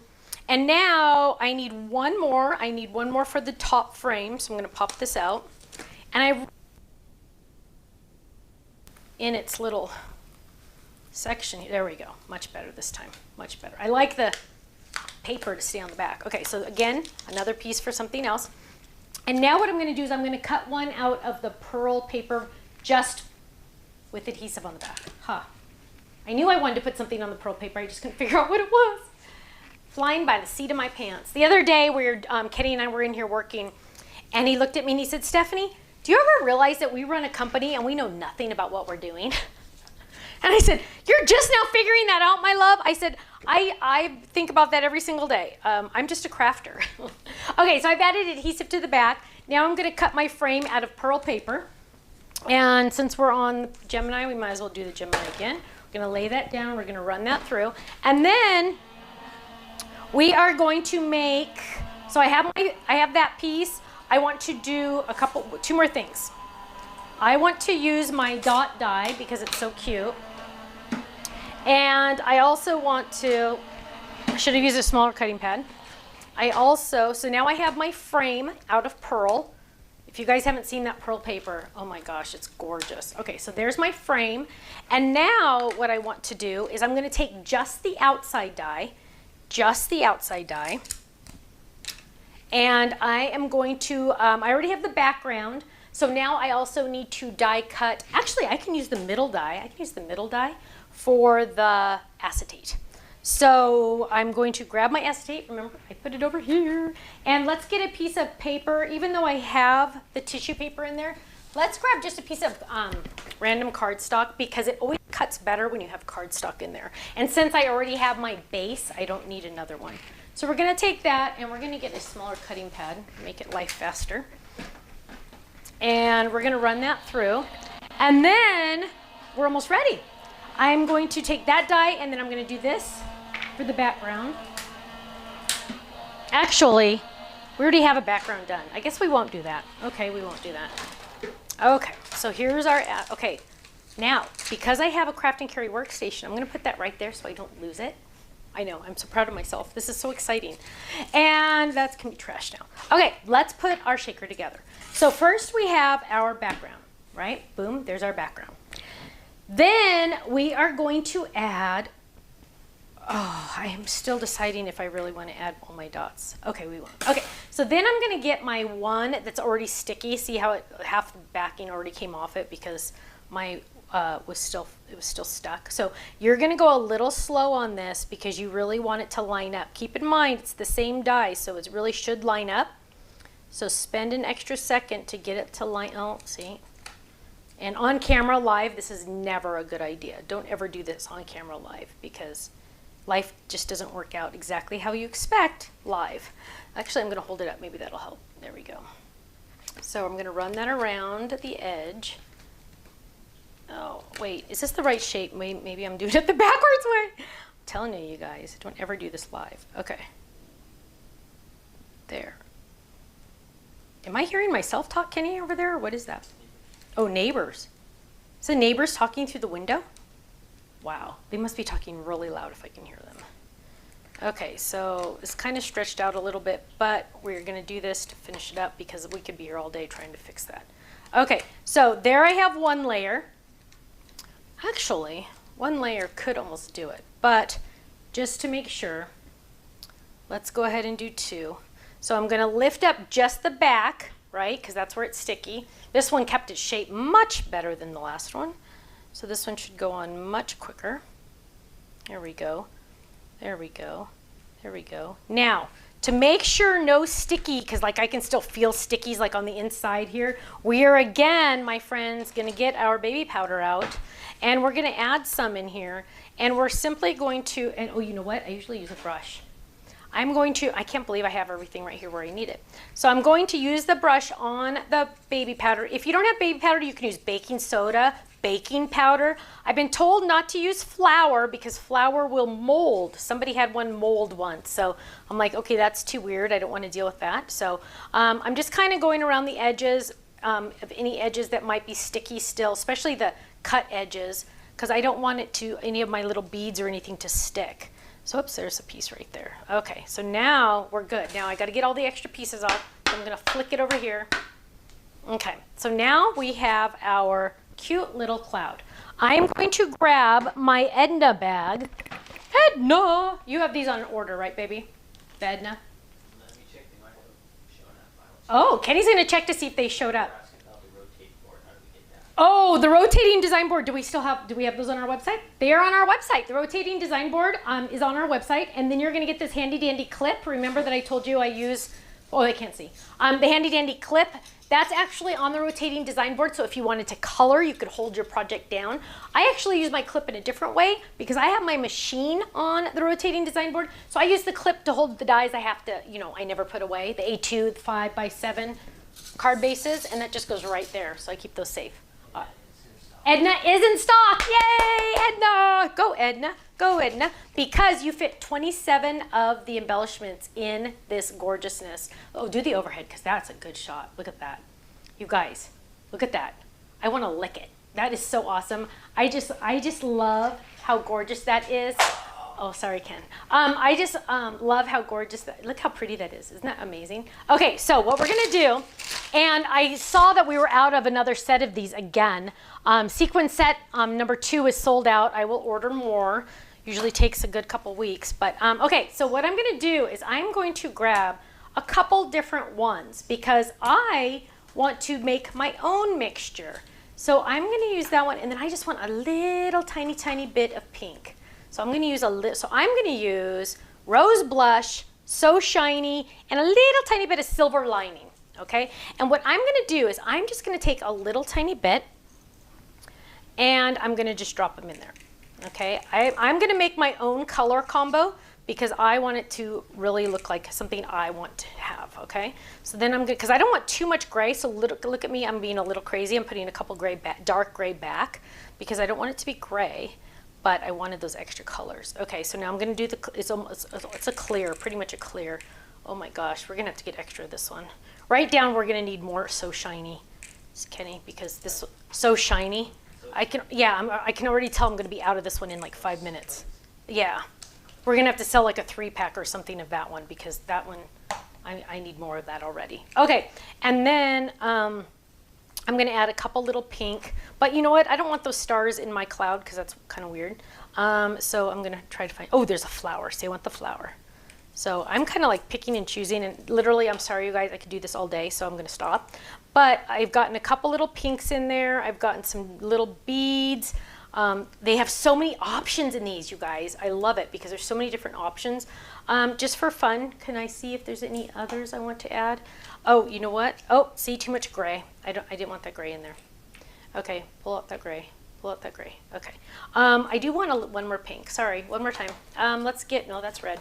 And now I need one more. I need one more for the top frame. So I'm gonna pop this out. And in its little section, there we go. Much better this time, much better. I like the paper to stay on the back. Okay, so again, another piece for something else. And now what I'm gonna do is I'm gonna cut one out of the pearl paper just with adhesive on the back. Huh. I knew I wanted to put something on the pearl paper. I just couldn't figure out what it was. Flying by the seat of my pants. The other day, Kenny and I were in here working, and he looked at me and he said, Stephanie, do you ever realize that we run a company and we know nothing about what we're doing? And I said, you're just now figuring that out, my love? I said, I think about that every single day. I'm just a crafter. Okay, so I've added adhesive to the back. Now I'm gonna cut my frame out of pearl paper. And since we're on Gemini, we might as well do the Gemini again. We're gonna lay that down, we're gonna run that through. And then we are going to make, so I have that piece. I want to do two more things. I want to use my dot die because it's so cute. And I also want to, I should have used a smaller cutting pad. So now I have my frame out of pearl. If you guys haven't seen that pearl paper, oh my gosh, it's gorgeous. Okay, so there's my frame. And now what I want to do is I'm gonna take just the outside die, and I am going to, I already have the background, so now I also need to die cut. Actually, I can use the middle die. For the acetate. So I'm going to grab my acetate. Remember, I put it over here. And let's get a piece of paper. Even though I have the tissue paper in there, let's grab just a piece of random cardstock because it always cuts better when you have cardstock in there. And since I already have my base, I don't need another one. So we're gonna take that and we're gonna get a smaller cutting pad, make it life faster. And we're gonna run that through. And then we're almost ready. I'm going to take that die and then I'm gonna do this for the background. Actually, we already have a background done. I guess we won't do that. Okay, we won't do that. Okay, so here's our, okay. Now, because I have a craft and carry workstation, I'm gonna put that right there so I don't lose it. I know, I'm so proud of myself. This is so exciting. And that can be trashed now. Okay, let's put our shaker together. So first we have our background, right? Boom, there's our background. Then we are going to add, oh, I am still deciding if I really want to add all my dots. Okay, we won't. Okay, so then I'm going to get my one that's already sticky. See how half the backing already came off it because my it was still stuck. So you're going to go a little slow on this because you really want it to line up. Keep in mind it's the same die, so it really should line up. So spend an extra second to get it to line. Oh, see. And on camera live, this is never a good idea. Don't ever do this on camera live because life just doesn't work out exactly how you expect live. Actually, I'm gonna hold it up, maybe that'll help. There we go. So I'm gonna run that around the edge. Oh, wait, is this the right shape? Maybe I'm doing it the backwards way. I'm telling you guys, don't ever do this live. Okay. There. Am I hearing myself talk, Kenny, over there, or what is that? Oh, neighbors. Is the neighbors talking through the window? Wow, they must be talking really loud if I can hear them. Okay, so it's kind of stretched out a little bit, but we're gonna do this to finish it up because we could be here all day trying to fix that. Okay, so there I have one layer. Actually, one layer could almost do it, but just to make sure, let's go ahead and do two. So I'm gonna lift up just the back, right? Because that's where it's sticky. This one kept its shape much better than the last one. So this one should go on much quicker. There we go. There we go. There we go. Now, to make sure no sticky, because like I can still feel stickies like on the inside here, we are again, my friends, gonna get our baby powder out and we're gonna add some in here and we're simply going to, and oh, you know what? I usually use a brush. I can't believe I have everything right here where I need it. So I'm going to use the brush on the baby powder. If you don't have baby powder, you can use baking soda, baking powder. I've been told not to use flour because flour will mold. Somebody had one mold once. So I'm like, okay, that's too weird. I don't want to deal with that. So I'm just kind of going around the edges of any edges that might be sticky still, especially the cut edges, because I don't want it to, any of my little beads or anything to stick. So, oops, there's a piece right there. Okay, so now we're good. Now I got to get all the extra pieces off. So I'm going to flick it over here. Okay, so now we have our cute little cloud. I'm going to grab my Edna bag. Edna! You have these on order, right, baby? The Edna? Let me check. They might have shown up. Oh, Kenny's going to check to see if they showed up. Asking about the rotate board. How do we get that? Oh, the rotating design board. Do we have those on our website? They are on our website. The rotating design board is on our website. And then you're going to get this handy dandy clip. Remember that I told you I use, oh, they can't see. The handy dandy clip, that's actually on the rotating design board. So if you wanted to color, you could hold your project down. I actually use my clip in a different way because I have my machine on the rotating design board. So I use the clip to hold the dies I have to, I never put away. The A2, the 5x7 card bases, and that just goes right there. So I keep those safe. Edna is in stock. Yay, Edna. Go, Edna. Go, Edna. Because you fit 27 of the embellishments in this gorgeousness. Oh, do the overhead because that's a good shot. Look at that. You guys, look at that. I want to lick it. That is so awesome. I just love how gorgeous that is. Oh, sorry, Ken. I just love how gorgeous that, look how pretty that is. Isn't that amazing? Okay, so what we're gonna do, and I saw that we were out of another set of these again. Sequin set number 2 is sold out. I will order more. Usually takes a good couple weeks, but okay, so what I'm gonna do is I'm going to grab a couple different ones because I want to make my own mixture. So I'm gonna use that one, and then I just want a little tiny bit of pink. So I'm going to use Rose Blush, So Shiny, and a little tiny bit of Silver Lining, okay? And what I'm going to do is I'm just going to take a little tiny bit, and I'm going to just drop them in there, okay? I'm going to make my own color combo because I want it to really look like something I want to have, okay? So then I'm good, because I don't want too much gray, so look at me, I'm being a little crazy. I'm putting a couple dark gray back because I don't want it to be gray. But I wanted those extra colors. Okay, so now I'm gonna do it's a clear, pretty much a clear. Oh my gosh, we're gonna have to get extra of this one. Right down, we're gonna need more So Shiny, Kenny, because this So Shiny. I can already tell I'm gonna be out of this one in like 5 minutes. Yeah, we're gonna have to sell like a 3-pack or something of that one because that one, I need more of that already. Okay, and then I'm going to add a couple little pink, but you know what? I don't want those stars in my cloud because that's kind of weird. So I'm going to try to find, oh, there's a flower. So I want the flower. So I'm kind of like picking and choosing, and literally, I'm sorry, you guys, I could do this all day, so I'm going to stop. But I've gotten a couple little pinks in there. I've gotten some little beads. They have so many options in these, you guys. I love it because there's so many different options. Just for fun, can I see if there's any others I want to add? Oh, you know what? Oh, see, too much gray. I didn't want that gray in there. Okay, pull out that gray. Pull out that gray. Okay. I do want one more pink. Sorry, one more time. No, that's red.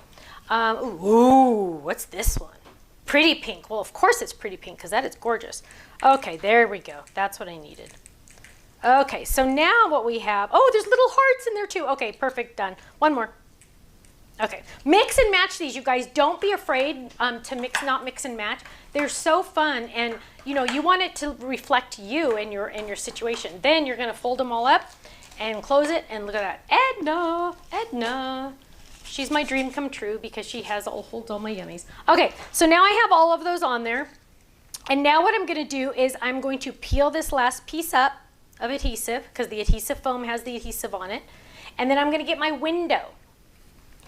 Ooh, what's this one? Pretty pink. Well, of course it's pretty pink because that is gorgeous. Okay, there we go. That's what I needed. Okay, so now what we have, oh, there's little hearts in there too. Okay, perfect, done. One more. Okay, mix and match these, you guys. Don't be afraid to not mix and match. They're so fun, and you want it to reflect you and your situation. Then you're gonna fold them all up, and close it, and look at that. Edna. She's my dream come true because she holds all my yummies. Okay, so now I have all of those on there. And now what I'm going to do is I'm going to peel this last piece up of adhesive because the adhesive foam has the adhesive on it. And then I'm going to get my window.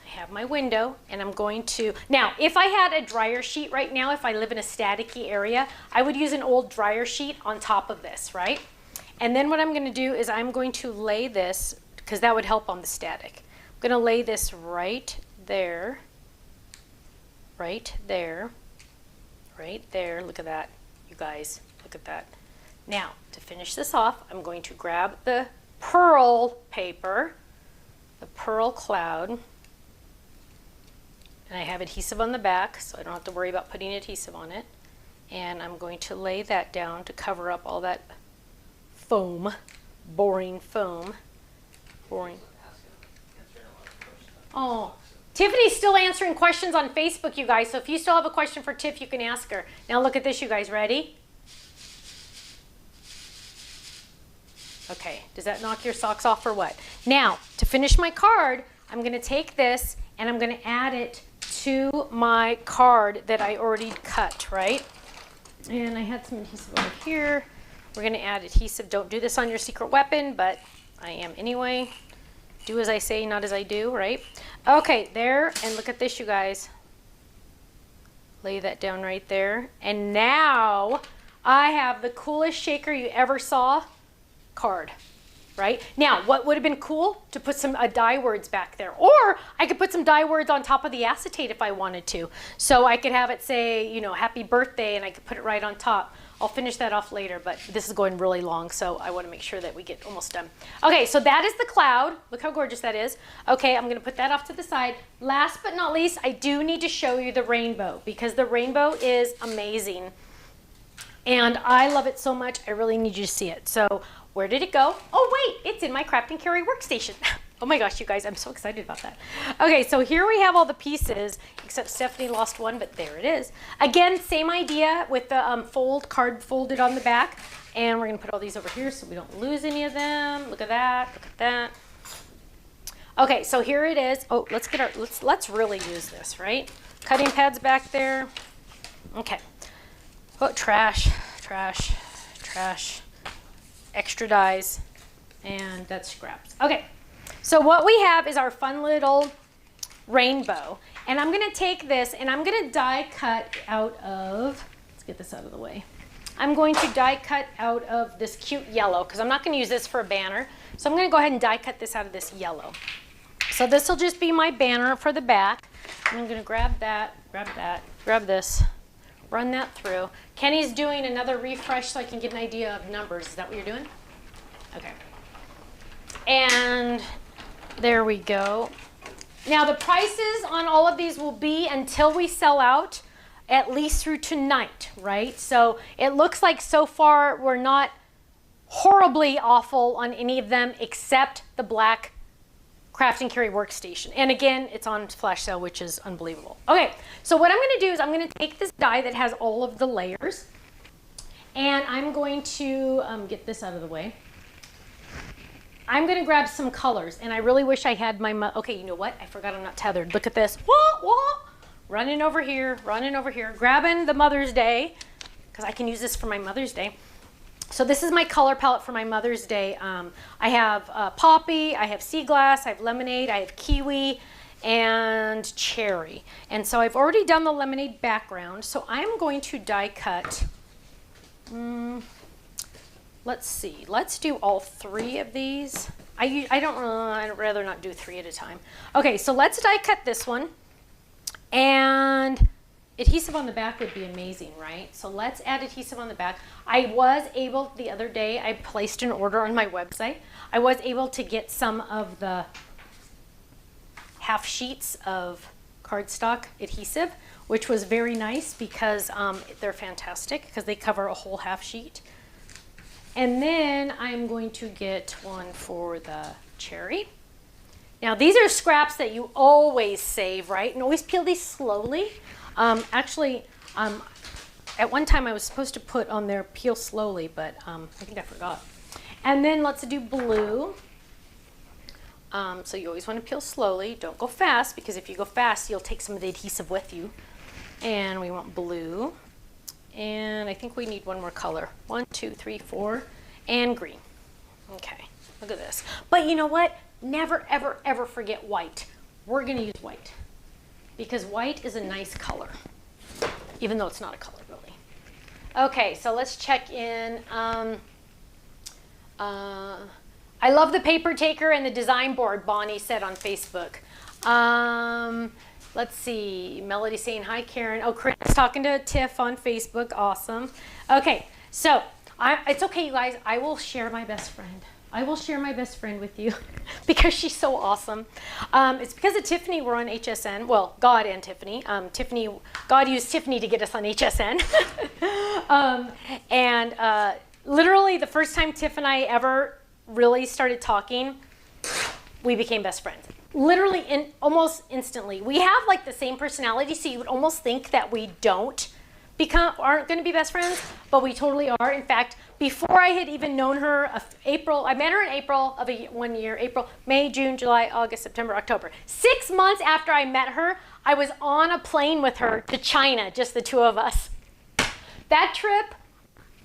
I have my window, and I'm going to, now if I had a dryer sheet right now, if I live in a staticky area, I would use an old dryer sheet on top of this, right? And then what I'm going to do is I'm going to lay this, because that would help on the static. I'm going to lay this right there, right there, right there. Look at that, you guys, look at that. Now, to finish this off, I'm going to grab the pearl paper, the pearl cloud, and I have adhesive on the back, so I don't have to worry about putting adhesive on it. And I'm going to lay that down to cover up all that foam, boring foam. Boring. Oh, Tiffany's still answering questions on Facebook, you guys. So if you still have a question for Tiff, you can ask her. Now look at this, you guys. Ready? Okay, does that knock your socks off or what? Now, to finish my card, I'm going to take this and I'm going to add it to my card that I already cut, right? And I had some adhesive over here. We're going to add adhesive. Don't do this on your secret weapon, but I am anyway. Do as I say, not as I do, right? Okay, there, and look at this, you guys. Lay that down right there. And now I have the coolest shaker you ever saw card, right? Now, what would have been cool? To put some dye words back there. Or I could put some dye words on top of the acetate if I wanted to. So I could have it say, you know, happy birthday, and I could put it right on top. I'll finish that off later, but this is going really long, so I want to make sure that we get almost done. Okay, so that is the cloud. Look how gorgeous that is. Okay, I'm going to put that off to the side. Last but not least, I do need to show you the rainbow because the rainbow is amazing. And I love it so much, I really need you to see it. So where did it go? Oh, wait, it's in my Craft and Carry workstation. Oh my gosh, you guys, I'm so excited about that. Okay, so here we have all the pieces, except Stephanie lost one, but there it is. Again, same idea with the card folded on the back. And we're gonna put all these over here so we don't lose any of them. Look at that, look at that. Okay, so here it is. Oh, let's really use this, right? Cutting pads back there. Okay. Oh, trash. Extra dies, and that's scraps. Okay. So what we have is our fun little rainbow. And I'm going to take this and I'm going to die cut out of, let's get this out of the way. I'm going to die cut out of this cute yellow because I'm not going to use this for a banner. So I'm going to go ahead and die cut this out of this yellow. So this will just be my banner for the back. And I'm going to grab that, grab this, run that through. Kenny's doing another refresh so I can get an idea of numbers. Is that what you're doing? Okay. And there we go. Now the prices on all of these will be until we sell out, at least through tonight, right? So it looks like so far we're not horribly awful on any of them except the black Craft and Carry workstation. And again, it's on flash sale, which is unbelievable. Okay, so what I'm going to do is I'm going to take this die that has all of the layers and I'm going to get this out of the way. I'm going to grab some colors, and I really wish I had my, okay, you know what? I forgot I'm not tethered. Look at this. Wah, wah. Running over here, grabbing the Mother's Day, because I can use this for my Mother's Day. So this is my color palette for my Mother's Day. I have poppy, I have sea glass, I have lemonade, I have kiwi, and cherry. And so I've already done the lemonade background, so I'm going to die cut. Let's see, let's do all three of these. I'd rather not do three at a time. Okay, so let's die cut this one. And adhesive on the back would be amazing, right? So let's add adhesive on the back. I was able, the other day, I placed an order on my website. I was able to get some of the half sheets of cardstock adhesive, which was very nice because they're fantastic because they cover a whole half sheet. And then I'm going to get one for the cherry. Now these are scraps that you always save, right? And always peel these slowly. Actually, at one time I was supposed to put on there peel slowly, but I think I forgot. And then let's do blue. So you always want to peel slowly. Don't go fast, because if you go fast, you'll take some of the adhesive with you. And we want blue. And I think we need one more color. 1, 2, 3, 4, and green. Okay, look at this. But you know what? Never, ever, ever forget white. We're going to use white, because white is a nice color, even though it's not a color, really. Okay, so let's check in. I love the paper taker and the design board, Bonnie said on Facebook. Let's see, Melody saying, hi, Karen. Oh, Chris talking to Tiff on Facebook, awesome. Okay, so it's okay, you guys, I will share my best friend. I will share my best friend with you because she's so awesome. It's because of Tiffany we're on HSN. Well, God and Tiffany. God used Tiffany to get us on HSN. Literally the first time Tiff and I ever really started talking, we became best friends. Literally almost instantly. We have like the same personality, so you would almost think that we aren't going to be best friends, but we totally are. In fact, before I had even known her, I met her in April of 1 year, April, May, June, July, August, September, October. 6 months after I met her, I was on a plane with her to China, just the two of us. That trip,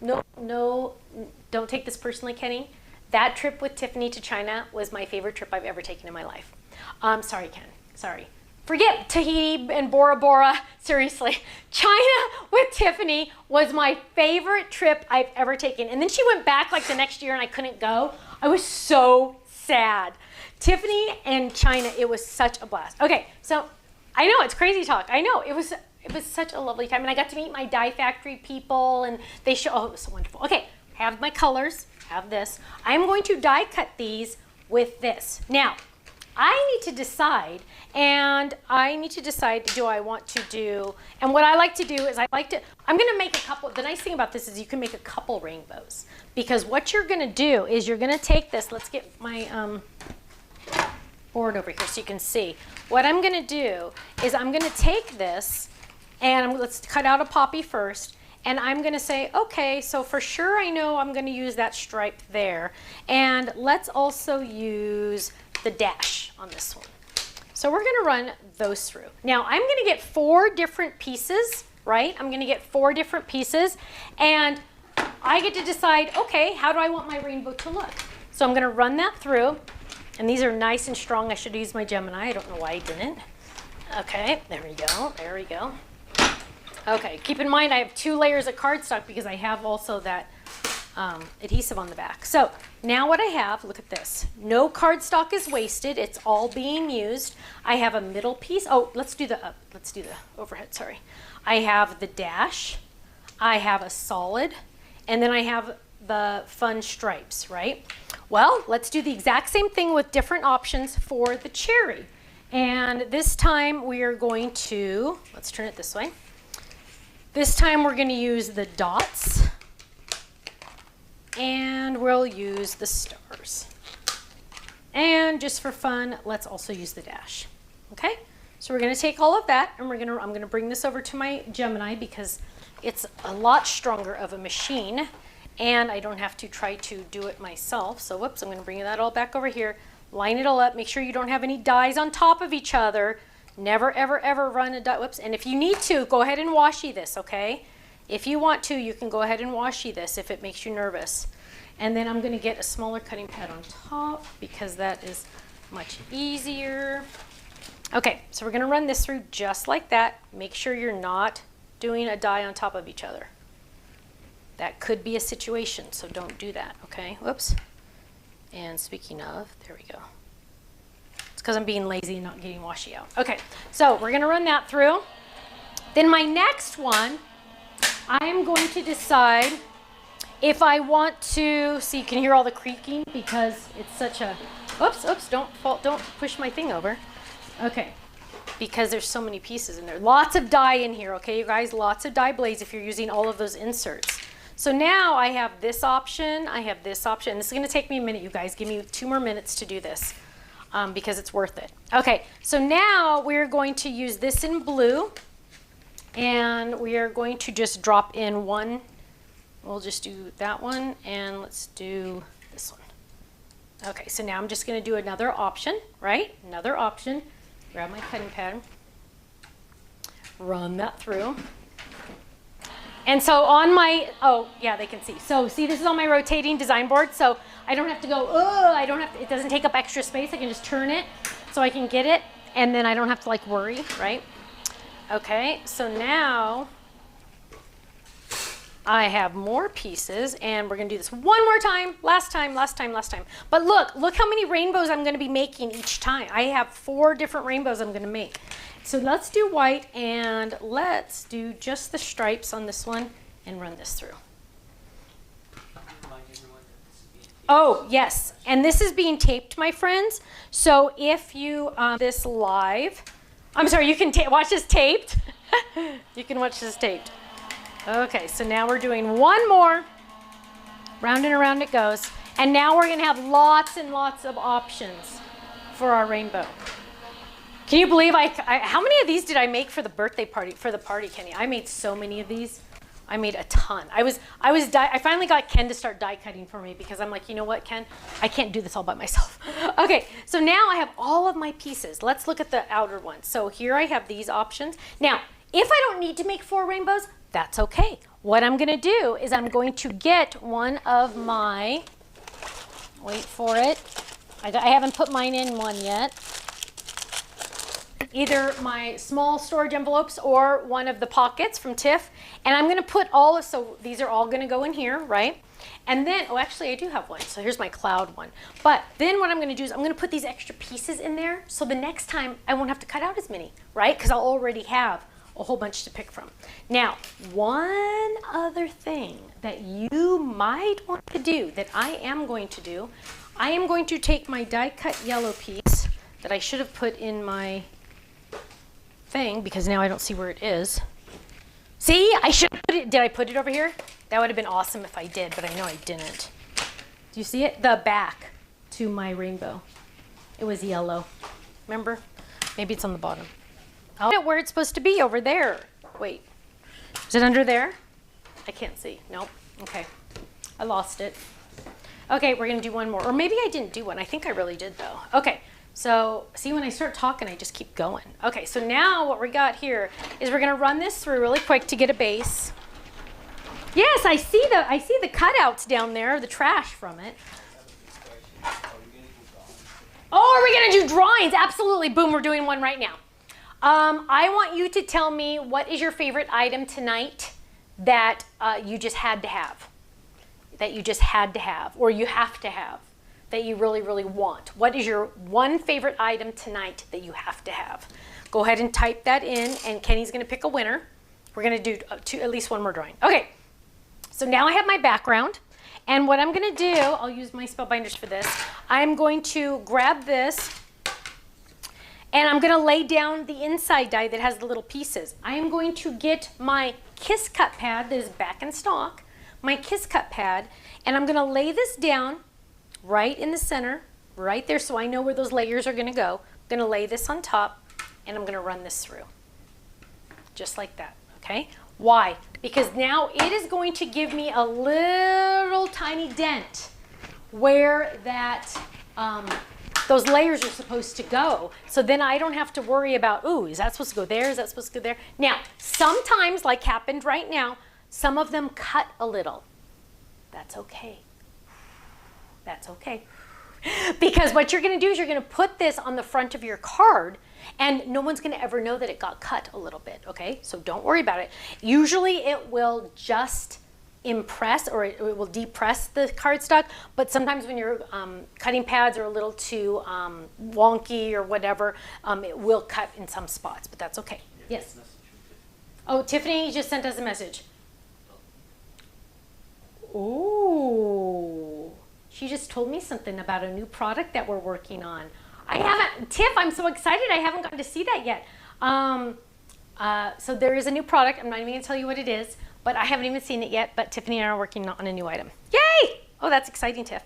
no, don't take this personally, Kenny. That trip with Tiffany to China was my favorite trip I've ever taken in my life. Sorry, Ken, sorry. Forget Tahiti and Bora Bora, seriously. China with Tiffany was my favorite trip I've ever taken. And then she went back like the next year and I couldn't go. I was so sad. Tiffany and China, it was such a blast. Okay, so I know it's crazy talk. I know, it was such a lovely time. And I got to meet my dye factory people and they it was so wonderful. Okay, I have my colors, have this. I'm going to die cut these with this. Now, I need to decide, do I want to do, and what I like to do is I'm going to make a couple, the nice thing about this is you can make a couple rainbows, because what you're going to do is you're going to take this, let's get my board over here so you can see. What I'm going to do is I'm going to take this, and let's cut out a poppy first, and I'm going to say, okay, so for sure I know I'm going to use that stripe there, and let's also use the dash on this one. So we're going to run those through. Now I'm going to get 4 different pieces, right? I'm going to get 4 different pieces, and I get to decide, okay, how do I want my rainbow to look? So I'm going to run that through, and these are nice and strong. I should use my Gemini. I don't know why I didn't. Okay, there we go. There we go. Okay, keep in mind I have 2 layers of cardstock because I have also that adhesive on the back. So now what I have, look at this. No cardstock is wasted. It's all being used. I have a middle piece. Oh, let's do the overhead, sorry. I have the dash. I have a solid. And then I have the fun stripes, right? Well, let's do the exact same thing with different options for the cherry. And this time we are going to, let's turn it this way. This time we're going to use the dots. And we'll use the stars. And just for fun, let's also use the dash. Okay? So we're going to take all of that, and I'm going to bring this over to my Gemini because it's a lot stronger of a machine, and I don't have to try to do it myself. So whoops, I'm going to bring that all back over here. Line it all up. Make sure you don't have any dies on top of each other. Never, ever, ever run a die. Whoops. And if you need to, go ahead and washi this, okay? If you want to, you can go ahead and washi this if it makes you nervous. And then I'm going to get a smaller cutting pad on top because that is much easier. Okay, so we're going to run this through just like that. Make sure you're not doing a die on top of each other. That could be a situation, so don't do that, okay? Whoops. And speaking of, there we go. It's because I'm being lazy and not getting washi out. Okay, so we're going to run that through. Then my next one, I am going to decide if I want to, see, you can hear all the creaking because it's such a, oops, don't push my thing over. Okay, because there's so many pieces in there. Lots of dye in here, okay, you guys, lots of dye blades if you're using all of those inserts. So now I have this option, I have this option. This is gonna take me a minute, you guys. Give me 2 more minutes to do this because it's worth it. Okay, so now we're going to use this in blue. And we are going to just drop in one. We'll just do that one, and let's do this one. Okay, so now I'm just going to do another option, right? Another option. Grab my cutting pad. Run that through. And so on my, oh, yeah, they can see. So see, this is on my rotating design board, so I don't have to go, oh, I don't have to, it doesn't take up extra space. I can just turn it so I can get it, and then I don't have to like worry, right? Okay, so now I have more pieces, and we're gonna do this one more time, last time. But look how many rainbows I'm gonna be making each time. I have 4 different rainbows I'm gonna make. So let's do white, and let's do just the stripes on this one and run this through. Oh, yes, and this is being taped, my friends. So if you, this live, I'm sorry, you can watch this taped. You can watch this taped. Okay, so now we're doing one more. Round and around it goes. And now we're gonna have lots and lots of options for our rainbow. Can you believe how many of these did I make for the birthday party, Kenny? I made so many of these. I made a ton. I finally got Ken to start die cutting for me because I'm like, you know what, Ken? I can't do this all by myself. Okay, so now I have all of my pieces. Let's look at the outer ones. So here I have these options. Now, if I don't need to make 4 rainbows, that's okay. What I'm gonna do is I'm going to get one of my, wait for it. I haven't put mine in one yet. Either my small storage envelopes or one of the pockets from Tiff. And I'm gonna put so these are all gonna go in here, right? And then, oh, actually I do have one. So here's my cloud one. But then what I'm gonna do is I'm gonna put these extra pieces in there so the next time I won't have to cut out as many, right? Because I'll already have a whole bunch to pick from. Now, one other thing that you might want to do, that I am going to do, I am going to take my die cut yellow piece that I should have put in my thing because now I don't see where it is. See, I should have put it, did I put it over here? That would have been awesome if I did, but I know I didn't. Do you see it? The back to my rainbow. It was yellow. Remember? Maybe it's on the bottom. I'll get where it's supposed to be, over there. Wait, is it under there? I can't see, nope, okay. I lost it. Okay, we're gonna do one more, or maybe I didn't do one. I think I really did though. Okay, so see, when I start talking, I just keep going. Okay, so now what we got here is we're gonna run this through really quick to get a base. Yes, I see the cutouts down there, the trash from it. Oh, are we gonna do drawings? Absolutely, boom, we're doing one right now. I want you to tell me what is your favorite item tonight that you just had to have, or you have to have, that you really, really want. What is your one favorite item tonight that you have to have? Go ahead and type that in, and Kenny's gonna pick a winner. We're gonna do at least one more drawing. Okay, so now I have my background, and what I'm gonna do, I'll use my spellbinders for this. I'm going to grab this, and I'm gonna lay down the inside die that has the little pieces. I am going to get my Kiss Cut pad that is back in stock, my Kiss Cut pad, and I'm gonna lay this down right in the center, right there, so I know where those layers are gonna go. I'm gonna lay this on top, and I'm gonna run this through. Just like that, okay? Why? Because now it is going to give me a little tiny dent where that, those layers are supposed to go. So then I don't have to worry about, ooh, is that supposed to go there? Is that supposed to go there? Now, sometimes, like happened right now, some of them cut a little. That's okay. That's okay. Because what you're gonna do is you're gonna put this on the front of your card, and no one's gonna ever know that it got cut a little bit, okay? So don't worry about it. Usually it will just impress, or it will depress the cardstock, but sometimes when your cutting pads are a little too wonky or whatever, it will cut in some spots, but that's okay. Yes? Oh, Tiffany just sent us a message. Ooh, she just told me something about a new product that we're working on. I haven't, Tiff, I'm so excited, I haven't gotten to see that yet. So there is a new product, I'm not even gonna tell you what it is, but I haven't even seen it yet, but Tiffany and I are working on a new item. Yay! Oh, that's exciting, Tiff.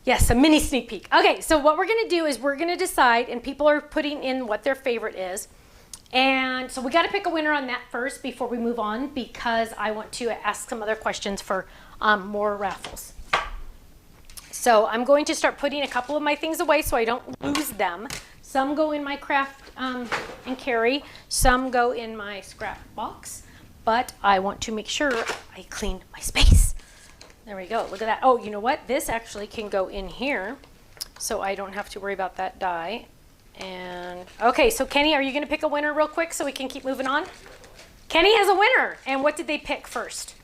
Yes, a mini sneak peek. Okay, so what we're gonna do is we're gonna decide, and people are putting in what their favorite is, and so we gotta pick a winner on that first before we move on, because I want to ask some other questions for more raffles. So I'm going to start putting a couple of my things away so I don't lose them. Some go in my craft and carry. Some go in my scrap box. But I want to make sure I clean my space. There we go. Look at that. Oh, you know what? This actually can go in here, so I don't have to worry about that die. And okay, so Kenny, are you going to pick a winner real quick so we can keep moving on? Kenny has a winner. And what did they pick first?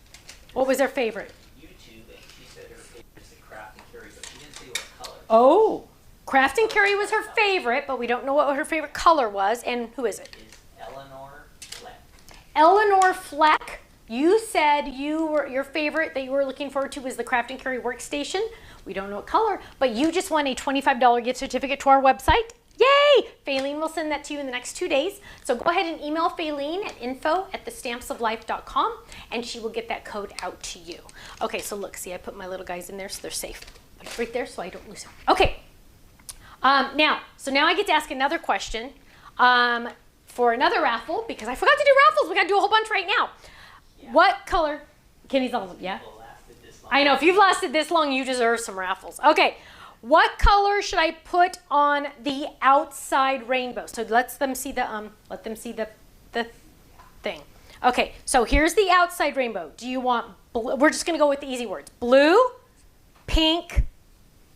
What was their favorite? YouTube, and she said her favorite is the craft and carry, but she didn't say what color. Oh, craft and carry was her favorite, but we don't know what her favorite color was. And who is it? Is Eleanor Fleck. Eleanor Fleck. You said your favorite that you were looking forward to was the Craft and Carry Workstation. We don't know what color, but you just won a $25 gift certificate to our website. Yay! Faylene will send that to you in the next 2 days. So go ahead and email Faylene at info@thestampsoflife.com and she will get that code out to you. Okay, so look, see, I put my little guys in there so they're safe. Put it right there so I don't lose them. Okay. Now I get to ask another question for another raffle because I forgot to do raffles. We got to do a whole bunch right now. Yeah. What color? Kenny's all, yeah? People lasted this long. I know, if you've lasted this long, you deserve some raffles. Okay, what color should I put on the outside rainbow? So let them see the thing. Okay, so here's the outside rainbow. Do you want blue? We're just gonna go with the easy words. Blue, pink,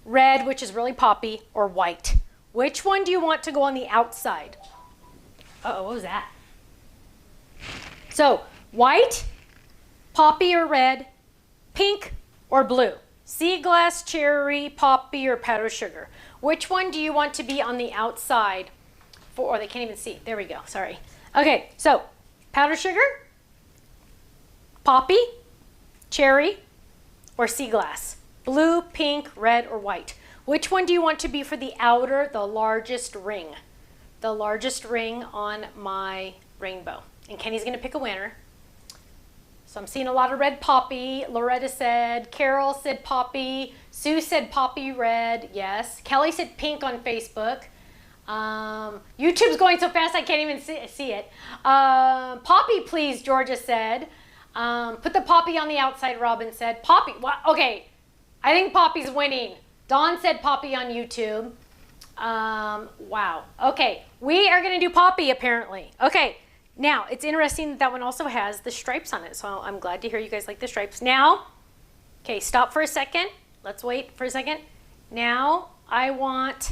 red, which is really poppy, or white. Which one do you want to go on the outside? Uh-oh, what was that? So, white, poppy or red, pink or blue, sea glass, cherry, poppy, or powdered sugar. Which one do you want to be on the outside for, or they can't even see. There we go, sorry. Okay, so powdered sugar, poppy, cherry, or sea glass. Blue, pink, red, or white. Which one do you want to be for the outer, the largest ring? The largest ring on my rainbow. And Kenny's gonna pick a winner. So I'm seeing a lot of red poppy. Loretta said, Carol said poppy. Sue said poppy red, yes. Kelly said pink on Facebook. YouTube's going so fast I can't even see it. Poppy, please, Georgia said. Put the poppy on the outside, Robin said. Poppy, okay, I think poppy's winning. Dawn said poppy on YouTube. Wow, okay, we are gonna do poppy apparently. Okay. Now, it's interesting that one also has the stripes on it, so I'm glad to hear you guys like the stripes. Now, okay, stop for a second. Let's wait for a second. Now, I want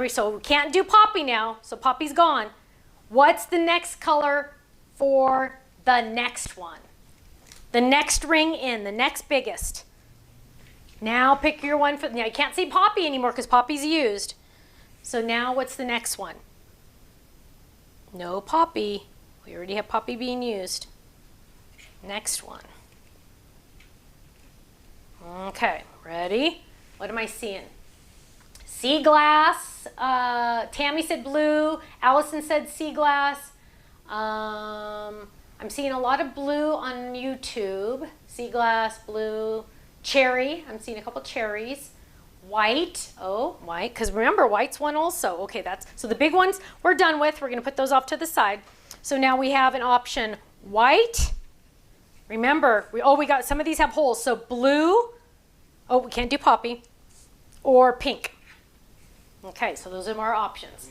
so we can't do poppy now, so poppy's gone. What's the next color for the next one? The next ring in, the next biggest. Now, pick your one. Now, you can't see poppy anymore because poppy's used. So now, what's the next one? No poppy. We already have poppy being used. Next one. Okay, ready? What am I seeing? Sea glass. Tammy said blue. Allison said sea glass. I'm seeing a lot of blue on YouTube. Sea glass, blue. Cherry. I'm seeing a couple cherries. White, oh, white, because remember, white's one also. Okay, so the big ones we're done with. We're going to put those off to the side. So now we have an option white. Remember, we got, some of these have holes. So blue, oh, we can't do poppy, or pink. Okay, so those are our options.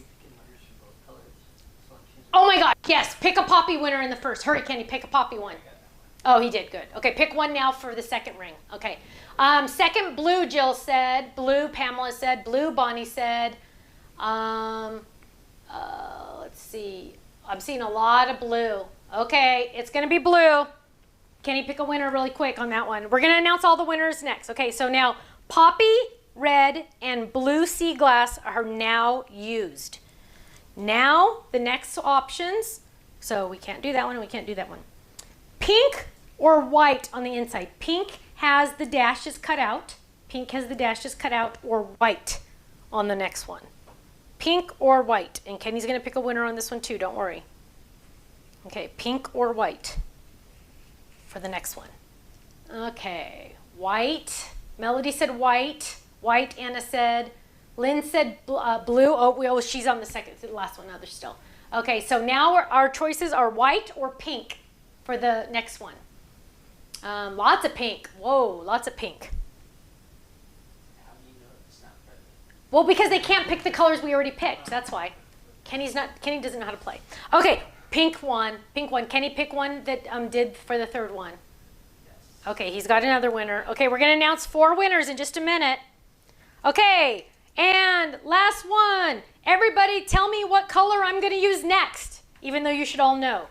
Oh my God, yes, pick a poppy winner in the first. Hurry, Kenny, pick a poppy one. Oh, he did, good. Okay, pick one now for the second ring. Okay. Second, blue, Jill said. Blue, Pamela said. Blue, Bonnie said. Let's see. I'm seeing a lot of blue. Okay, it's going to be blue. Can you pick a winner really quick on that one? We're going to announce all the winners next. Okay, so now poppy, red, and blue sea glass are now used. Now, the next options. So we can't do that one and we can't do that one. Pink or white on the inside. Pink has the dashes cut out. Pink has the dashes cut out, or white on the next one. Pink or white. And Kenny's going to pick a winner on this one too, don't worry. Okay, pink or white for the next one. Okay, white. Melody said white. White, Anna said. Lynn said blue. Oh, she's on the last one. No, there's still. Okay, so now our choices are white or pink for the next one. Lots of pink. Whoa, lots of pink. Well, because they can't pick the colors we already picked. That's why. Kenny doesn't know how to play. Okay, pink one. Kenny, pick one that did for the third one. Yes. Okay, he's got another winner. Okay, we're going to announce 4 winners in just a minute. Okay, and last one. Everybody tell me what color I'm going to use next, even though you should all know.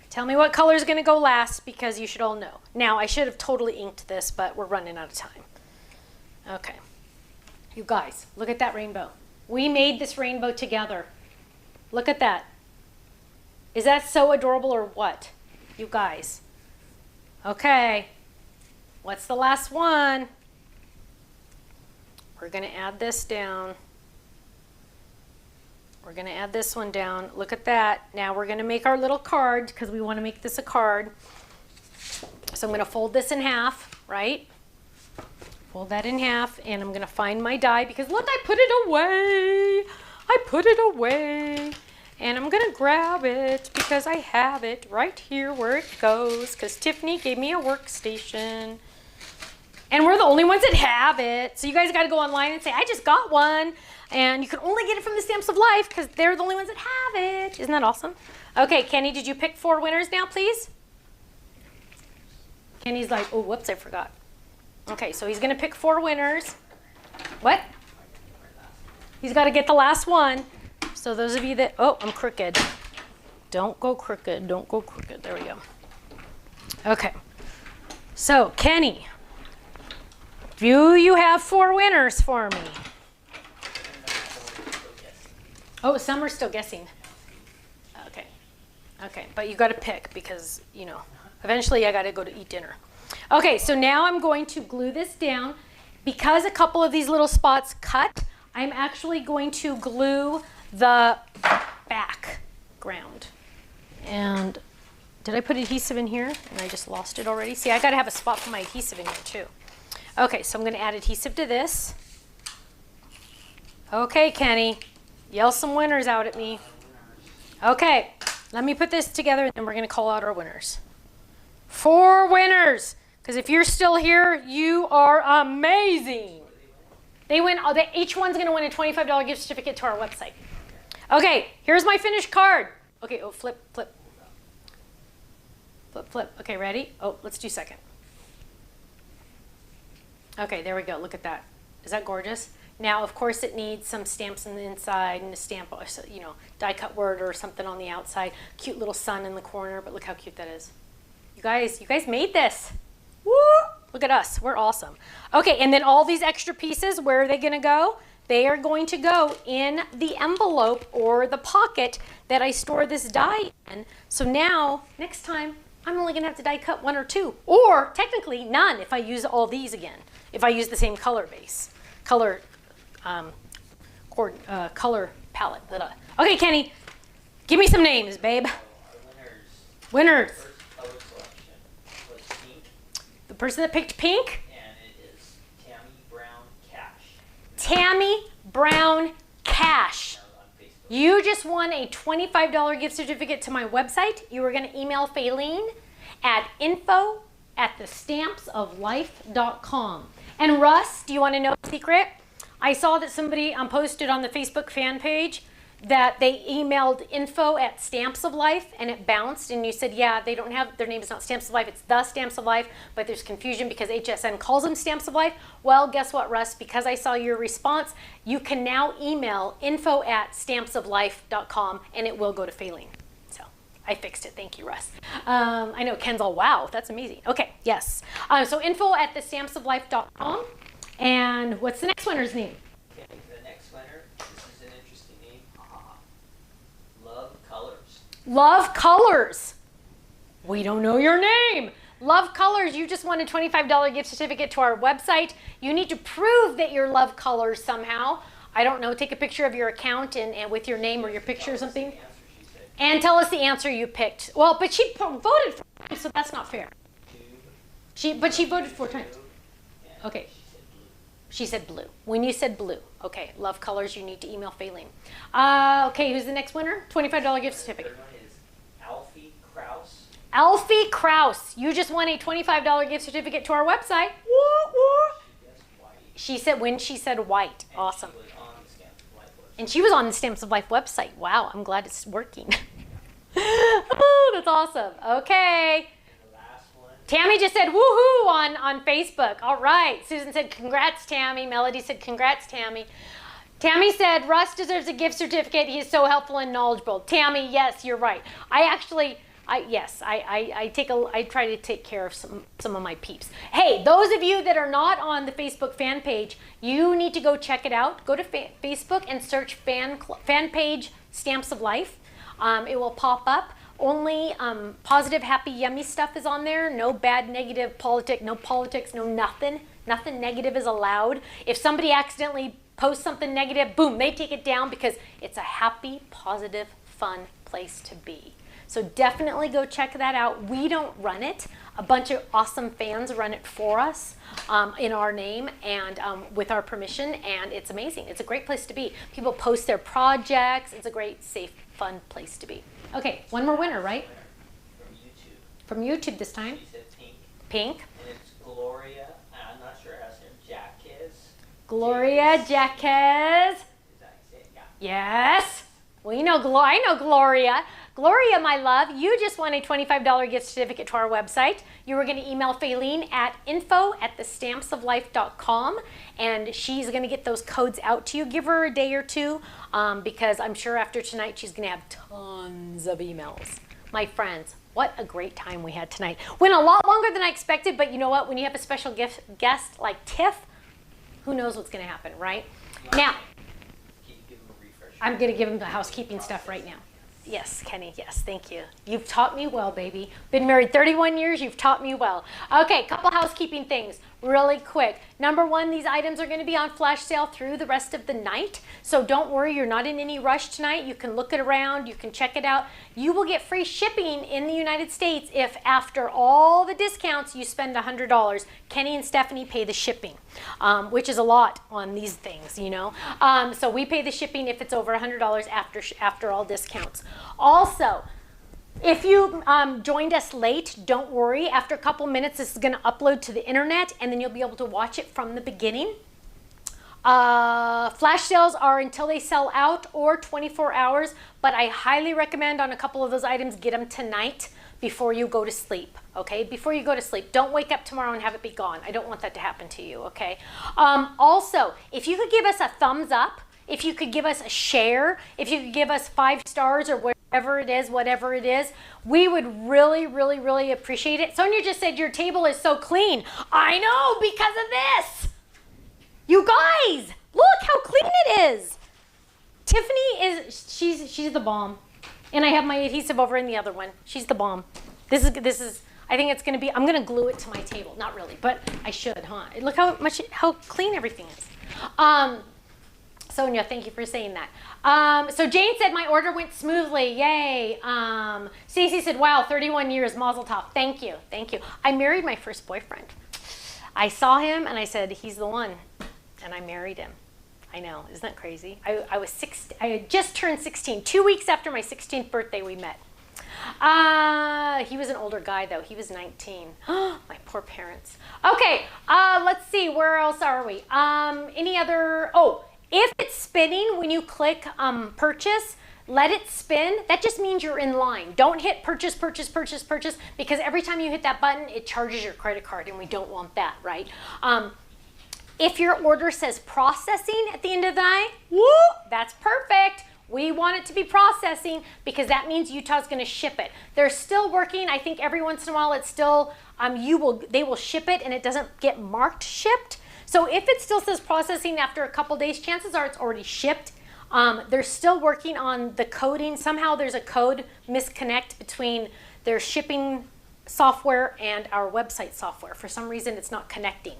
Tell me what color is going to go last because you should all know. Now, I should have totally inked this, but we're running out of time. Okay. You guys, look at that rainbow. We made this rainbow together. Look at that. Is that so adorable or what? You guys. Okay. What's the last one? We're going to add this down. We're going to add this one down. Look at that. Now we're going to make our little card because we want to make this a card. So I'm going to fold this in half, right? Fold that in half, and I'm going to find my die because look, I put it away. I put it away. And I'm going to grab it because I have it right here where it goes because Tiffany gave me a workstation. And we're the only ones that have it. So you guys got to go online and say, I just got one. And you can only get it from the Stamps of Life because they're the only ones that have it. Isn't that awesome? Okay, Kenny, did you pick 4 winners now, please? Kenny's like, oh, whoops, I forgot. Okay, so he's going to pick 4 winners. What? He's got to get the last one. So those of you that, oh, I'm crooked. Don't go crooked. Don't go crooked. There we go. Okay. So, Kenny, do you have 4 winners for me? Oh, some are still guessing. Okay. Okay, but you got to pick because, you know, eventually I got to go to eat dinner. Okay, so now I'm going to glue this down. Because a couple of these little spots cut, I'm actually going to glue the background. And did I put adhesive in here? And I just lost it already. See, I got to have a spot for my adhesive in here too. Okay, so I'm going to add adhesive to this. Okay, Kenny, yell some winners out at me. Okay, let me put this together and we're going to call out our winners. 4 winners. Because if you're still here, you are amazing. They win. Each one's going to win a $25 gift certificate to our website. Okay, here's my finished card. Okay, oh, flip. Okay, ready? Oh, let's do second. Okay, there we go. Look at that. Is that gorgeous? Now, of course, it needs some stamps on the inside and a stamp, you know, die cut word or something on the outside. Cute little sun in the corner, but look how cute that is. You guys made this. Woo! Look at us. We're awesome. Okay, and then all these extra pieces, where are they going to go? They are going to go in the envelope or the pocket that I store this die in. So now, next time, I'm only going to have to die cut 1 or 2. Or, technically, none if I use all these again. If I use the same color base. Color palette. Okay, Kenny, give me some names, babe. Winners. First color selection was pink. The person that picked pink? And it is Tammy Brown Cash. Tammy Brown Cash. On Facebook. You just won a $25 gift certificate to my website. You were going to email Faylene at info@thestampsoflife.com. And Russ, do you want to know a secret? I saw that somebody posted on the Facebook fan page that they emailed info@stampsoflife and it bounced, and you said, yeah, they don't have, their name is not Stamps of Life, it's the Stamps of Life, but there's confusion because HSN calls them Stamps of Life. Well, guess what, Russ? Because I saw your response, you can now email info@stampsoflife.com and it will go to Faylene. So I fixed it. Thank you, Russ. I know Ken's all, wow, that's amazing. Okay, yes. So info@thestampsoflife.com. And what's the next winner's name? Okay, the next winner, this is an interesting name. Love Colors. Love Colors. We don't know your name. Love Colors, you just won a $25 gift certificate to our website. You need to prove that you're Love Colors somehow. I don't know, take a picture of your account and with your name or your picture or something. And tell us the answer you picked. Well, but she voted 4 times, so that's not fair. But she voted 4 times. Okay. She said blue. When you said blue. Okay, Love Colors, you need to email Faylene. Okay, who's the next winner? $25 gift certificate. The third one is Alfie Kraus. Alfie Kraus, you just won a $25 gift certificate to our website. Woo, woo. She guessed white. She said when she said white. And Awesome. She was on the Stamps of Life website. And she was on the Stamps of Life website. Wow, I'm glad it's working. Oh, that's awesome. Okay. And the last one. Tammy just said woohoo on Facebook. All right. Susan said congrats, Tammy. Melody said congrats, Tammy. Tammy said Russ deserves a gift certificate. He is so helpful and knowledgeable. Tammy, yes, you're right. I try to take care of some of my peeps. Hey, those of you that are not on the Facebook fan page, you need to go check it out. Go to Facebook and search fan page Stamps of Life. It will pop up. Only positive, happy, yummy stuff is on there. No bad, negative, no politics, no nothing. Nothing negative is allowed. If somebody accidentally posts something negative, boom, they take it down because it's a happy, positive, fun place to be. So definitely go check that out. We don't run it. A bunch of awesome fans run it for us in our name and with our permission, and it's amazing. It's a great place to be. People post their projects. It's a great, safe, fun place to be. Okay, one more winner, right? From YouTube. From YouTube this time. She said pink. Pink. And it's Gloria. I'm not sure how to say it. Jacques. Gloria Jacques. Is that it? Yeah. Yes. Well, I know Gloria. Gloria, my love, you just won a $25 gift certificate to our website. You were going to email Faylene at info@thestampsoflife.com, and she's going to get those codes out to you. Give her a day or two because I'm sure after tonight she's going to have tons of emails. My friends, what a great time we had tonight. Went a lot longer than I expected, but you know what? When you have a special guest like Tiff, who knows what's going to happen, right? Now, Can you give them a refresher? I'm going to give him the housekeeping stuff right now. Yes, Kenny, yes, thank you. You've taught me well, baby. Been married 31 years, you've taught me well. Okay, couple housekeeping things really quick. Number one, these items are going to be on flash sale through the rest of the night. So don't worry, you're not in any rush tonight. You can look it around, you can check it out. You will get free shipping in the United States if after all the discounts you spend $100. Kenny and Stephanie pay the shipping, which is a lot on these things, you know. So we pay the shipping if it's over $100 after all discounts. Also, if you joined us late, don't worry. After a couple minutes, this is going to upload to the internet, and then you'll be able to watch it from the beginning. Flash sales are until they sell out or 24 hours, but I highly recommend on a couple of those items, get them tonight before you go to sleep, okay? Before you go to sleep. Don't wake up tomorrow and have it be gone. I don't want that to happen to you, okay? Also, if you could give us a thumbs up, if you could give us a share, if you could give us 5 stars or whatever it is, we would really, really, really appreciate it. Sonia just said your table is so clean. I know, because of this. You guys, look how clean it is. Tiffany she's the bomb. And I have my adhesive over in the other one. She's the bomb. This is I think it's going to be, I'm going to glue it to my table. Not really, but I should, huh? Look how clean everything is. Sonia, thank you for saying that. So Jane said my order went smoothly. Yay. Stacy said, wow, 31 years, mazel tov. Thank you. I married my first boyfriend. I saw him and I said, he's the one. And I married him. I know, isn't that crazy? I had just turned 16. 2 weeks after my 16th birthday, we met. He was an older guy though. He was 19. My poor parents. Okay, let's see. Where else are we? Any other? Oh, if it's spinning when you click purchase, let it spin. That just means you're in line. Don't hit purchase, because every time you hit that button, it charges your credit card, and we don't want that, right? If your order says processing at the end of the night, woo, that's perfect. We want it to be processing because that means Utah's going to ship it. They're still working. I think every once in a while it's still, they will ship it and it doesn't get marked shipped. So if it still says processing after a couple days, chances are it's already shipped. They're still working on the coding. Somehow there's a code misconnect between their shipping software and our website software. For some reason, it's not connecting.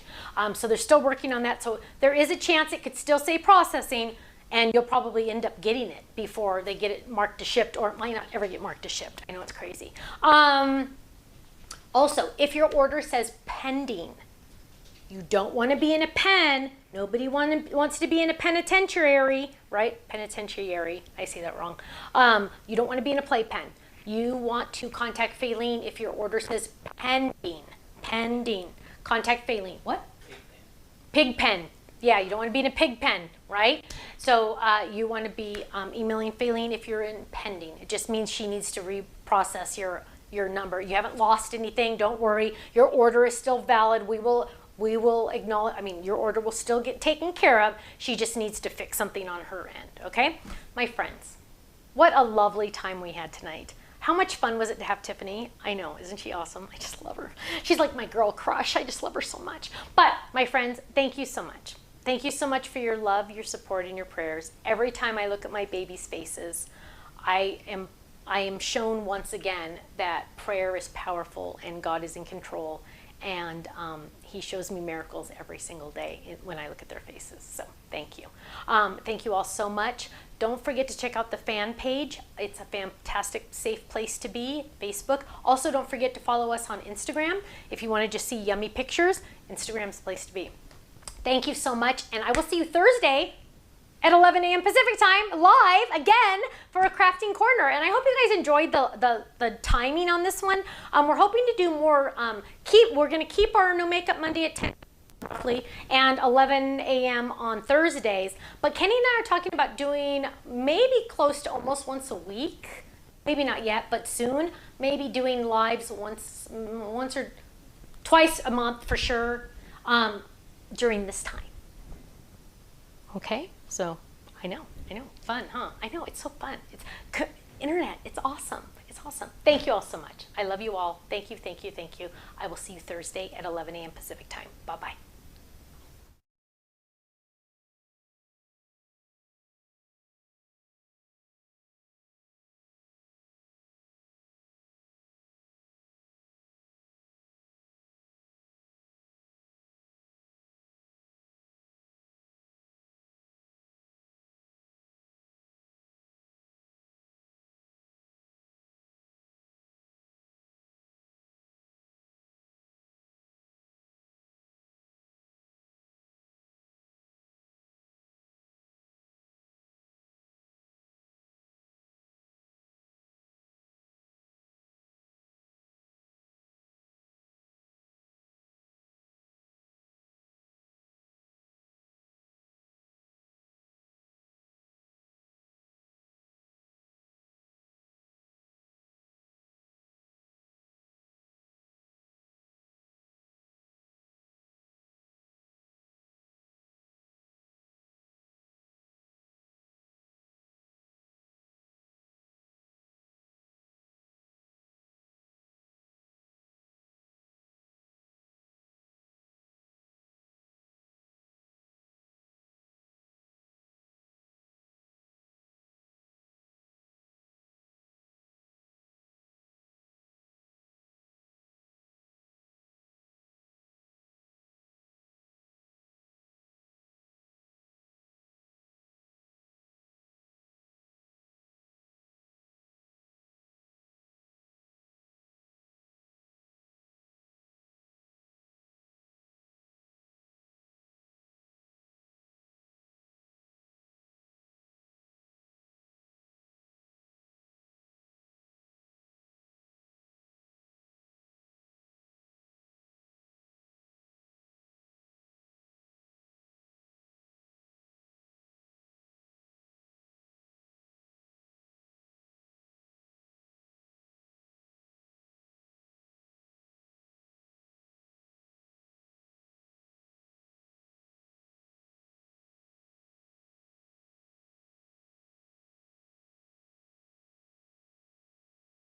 So they're still working on that. So there is a chance it could still say processing, and you'll probably end up getting it before they get it marked to shipped, or it might not ever get marked to shipped. I know it's crazy. Also, if your order says pending, you don't want to be in a pen. Nobody wants to be in a penitentiary, right? Penitentiary. I say that wrong. You don't want to be in a playpen. You want to contact Faylene if your order says pending. Contact Faylene. What? Pig pen. Pig pen. Yeah, you don't want to be in a pig pen, right? So you want to be emailing Faylene if you're in pending. It just means she needs to reprocess your number. You haven't lost anything. Don't worry. Your order is still valid. We will acknowledge. I mean, your order will still get taken care of. She just needs to fix something on her end. Okay, my friends, what a lovely time we had tonight. How much fun was it to have Tiffany? I know, isn't she awesome? I just love her. She's like my girl crush. I just love her so much. But my friends, thank you so much. Thank you so much for your love, your support, and your prayers. Every time I look at my babies' faces, I am shown once again that prayer is powerful and God is in control. And he shows me miracles every single day when I look at their faces. So thank you. Thank you all so much. Don't forget to check out the fan page. It's a fantastic, safe place to be, Facebook. Also, don't forget to follow us on Instagram. If you want to just see yummy pictures, Instagram's the place to be. Thank you so much, and I will see you Thursday at 11 a.m. Pacific time, live again for a crafting corner. And I hope you guys enjoyed the timing on this one. We're hoping to do more. We're going to keep our No Makeup Monday at 10 roughly and 11 a.m. on Thursdays. But Kenny and I are talking about doing maybe close to almost once a week. Maybe not yet, but soon. Maybe doing lives once or twice a month for sure during this time. Okay, so I know, fun, huh? I know, it's so fun. It's internet, it's awesome. It's awesome. Thank you all so much. I love you all. Thank you, thank you, thank you. I will see you Thursday at 11 a.m. Pacific time. Bye-bye.